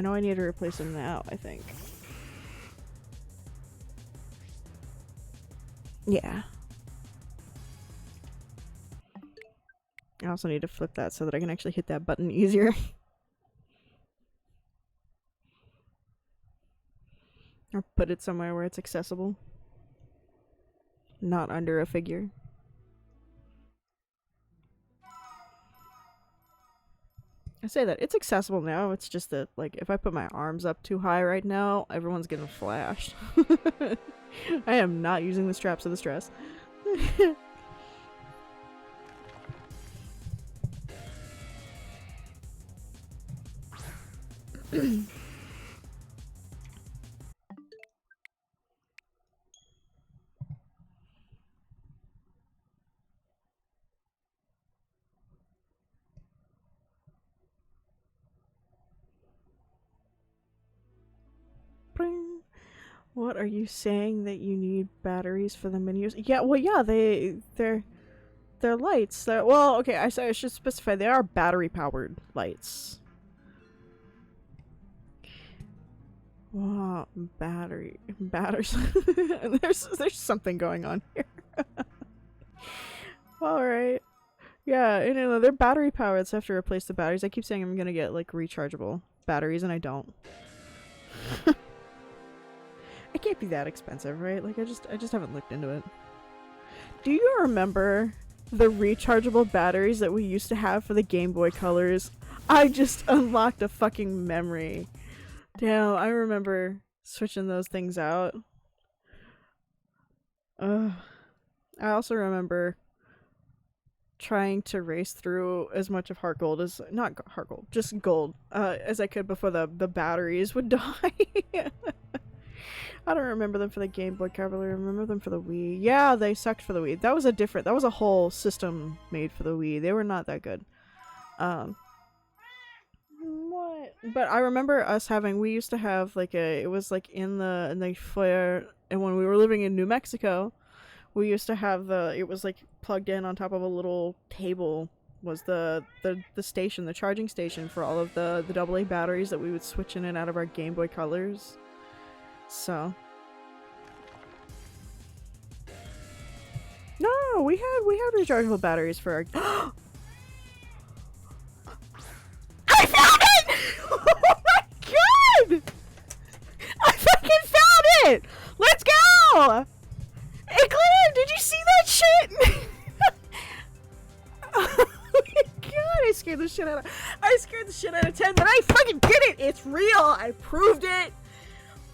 know I need to replace them now, I think. Yeah. I also need to flip that so that I can actually hit that button easier. Or put it somewhere where it's accessible. Not under a figure. I say that, it's accessible now, it's just that, like, if I put my arms up too high right now, everyone's getting flashed. I am not using the straps of the stress. What are you saying that you need batteries for the menus? Yeah, well, yeah, they're lights. Well, okay, I should specify they are battery powered lights. Wow, batteries. there's something going on here. All right. Yeah, you know, they're battery powered, so I have to replace the batteries. I keep saying I'm gonna get like rechargeable batteries, and I don't. It can't be that expensive, right? Like, I just haven't looked into it. Do you remember the rechargeable batteries that we used to have for the Game Boy Colors? I just unlocked a fucking memory. Damn, I remember switching those things out. I also remember trying to race through as much of Heart Gold as, not Heart Gold, just Gold, as I could before the batteries would die. I don't remember them for the Game Boy Color. I remember them for the Wii. Yeah, they sucked for the Wii. That was a whole system made for the Wii. They were not that good. What? But I remember us having, we used to have like it was like in the foyer, and when we were living in New Mexico, we used to have it was like plugged in on top of a little table was the station, the charging station for all of the AA batteries that we would switch in and out of our Game Boy Colors. So no, we had rechargeable batteries for our I found it! Oh my god! I fucking found it! Let's go! Hey Claire, did you see that shit? Oh my god, I scared the shit out of 10, but I fucking did it! It's real! I proved it!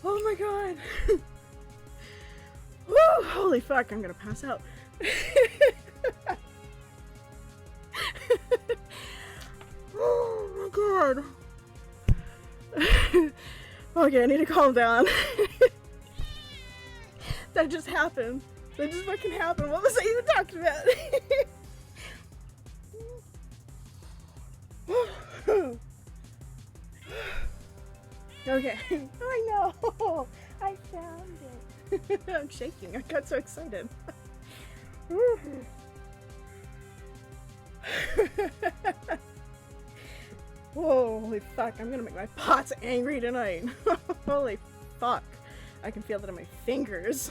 Oh my god. Woo, holy fuck, I'm gonna pass out. Oh my god. Okay, I need to calm down. That just happened. That just fucking happened. What was I even talking about? Okay. I know. I found it. I'm shaking. I got so excited. Whoa, holy fuck. I'm gonna make my pots angry tonight. Holy fuck. I can feel that in my fingers.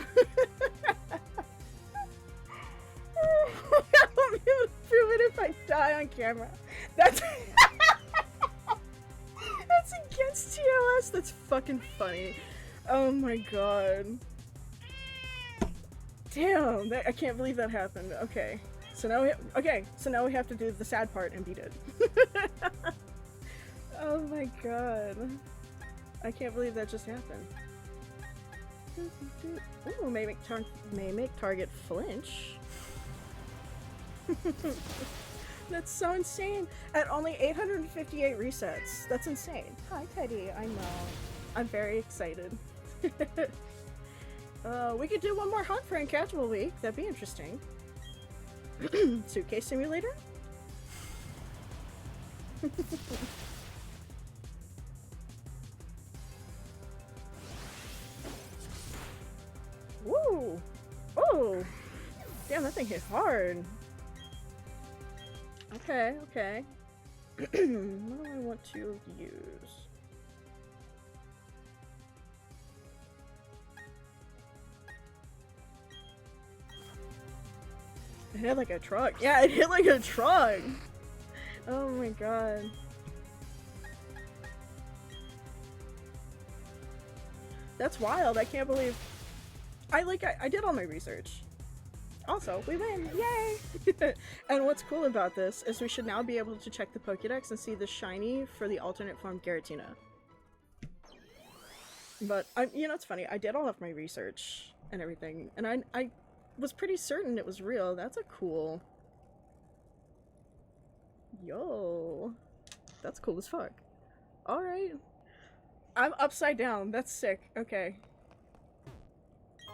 I'll be able to prove it if I die on camera. That's that's against TOS. That's fucking funny. Oh my god. Damn, I can't believe that happened. Okay, so now we have to do the sad part and beat it. Oh my god, I can't believe that just happened. Ooh, may make target flinch. That's so insane. At only 858 resets. That's insane. Hi Teddy, I know. I'm very excited. We could do one more hunt for Uncatchable week. That'd be interesting. Suitcase simulator? Woo! Oh! Damn, that thing hit hard. Okay, okay. What do I want to use? It hit like a truck. Yeah, it hit like a truck! Oh my god. That's wild. I can't believe... I did all my research. Also, we win! Yay! And what's cool about this is we should now be able to check the Pokédex and see the shiny for the alternate form Giratina. But, you know, it's funny. I did all of my research and everything, and I was pretty certain it was real. That's a cool... Yo. That's cool as fuck. Alright. I'm upside down. That's sick. Okay.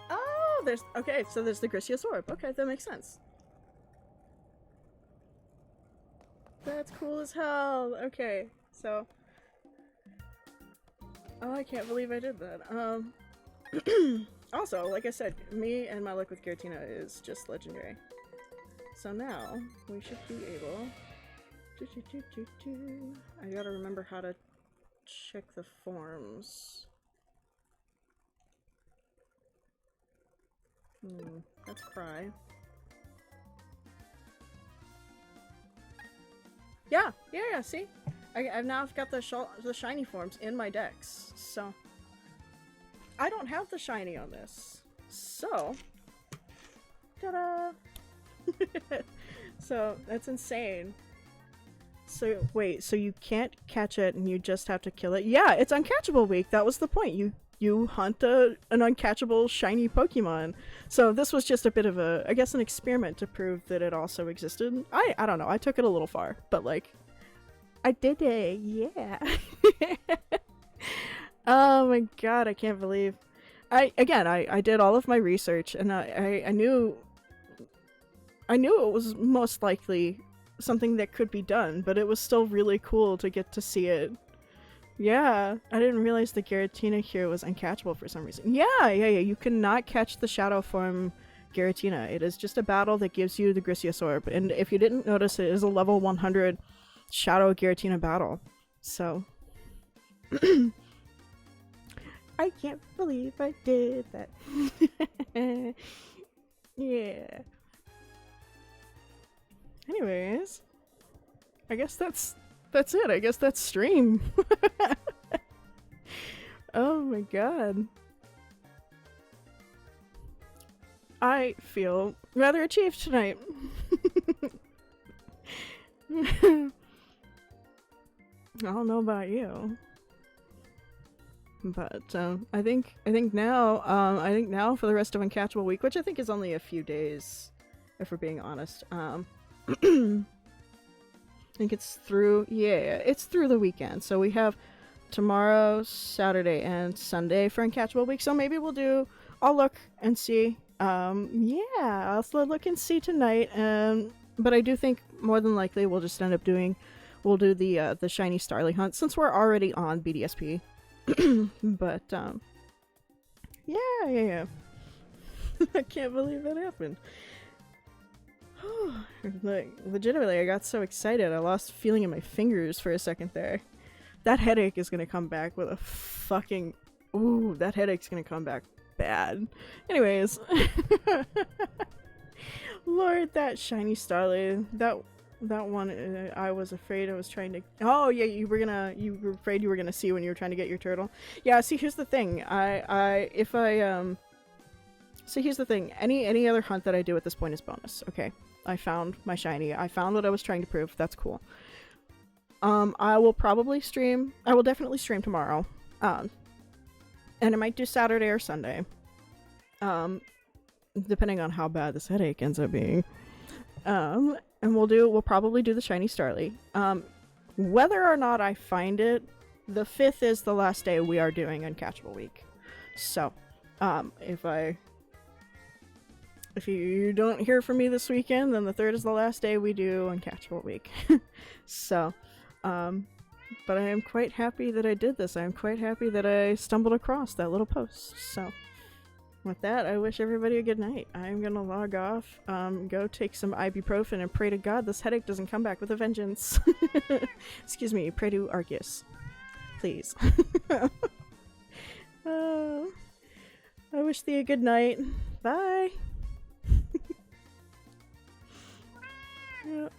Oh, there's... Okay, so there's the Grisius Orb. Okay, that makes sense. That's cool as hell. Okay, so... Oh, I can't believe I did that. Also, like I said, me and my luck with Giratina is just legendary. So now, we should be able... I gotta remember how to check the forms. That's Cry. Yeah, see? I've now got the shiny forms in my decks, so... I don't have the shiny on this, so... Ta-da! So, that's insane. So, wait, so you can't catch it and you just have to kill it? Yeah, it's Uncatchable week, that was the point. You hunt an uncatchable shiny Pokemon. So this was just a bit of a, I guess, an experiment to prove that it also existed. I don't know, I took it a little far, but like, I did it, yeah. Oh my god, I can't believe. I did all of my research and I knew it was most likely something that could be done, but it was still really cool to get to see it. Yeah, I didn't realize the Giratina here was uncatchable for some reason. Yeah, you cannot catch the shadow form Giratina. It is just a battle that gives you the Grisius Orb, and if you didn't notice, it is a level 100 Shadow Giratina battle. So, I can't believe I did that. Yeah. Anyways, I guess that's it. I guess that's stream. Oh my god. I feel rather achieved tonight. I don't know about you, but I think now for the rest of Uncatchable week, which I think is only a few days, if we're being honest. I think it's through it's through the weekend. So we have tomorrow, Saturday, and Sunday for Uncatchable week. So maybe I'll look and see. I'll look and see tonight. But I do think more than likely we'll just end up we'll do the shiny Starly hunt since we're already on BDSP. But yeah. I can't believe that happened. Like, legitimately, I got so excited I lost feeling in my fingers for a second there. That headache is gonna come back with a fucking... Ooh, that headache's gonna come back bad. Anyways. Lord, that shiny Starly. That one, I was afraid I was trying to... Oh, yeah, you were afraid you were gonna see when you were trying to get your turtle. Yeah, see, here's the thing. So here's the thing. Any other hunt that I do at this point is bonus. Okay, I found my shiny. I found what I was trying to prove. That's cool. I will probably stream. I will definitely stream tomorrow. And I might do Saturday or Sunday. Depending on how bad this headache ends up being. And we'll probably do the shiny Starly. Whether or not I find it, the 5th is the last day we are doing Uncatchable week. So, if you don't hear from me this weekend, then the 3rd is the last day we do Uncatchable week. So, but I am quite happy that I did this. I am quite happy that I stumbled across that little post. So, with that, I wish everybody a good night. I'm gonna log off, go take some ibuprofen, and pray to God this headache doesn't come back with a vengeance. Excuse me, pray to Arceus. Please. I wish thee a good night. Bye! Yep.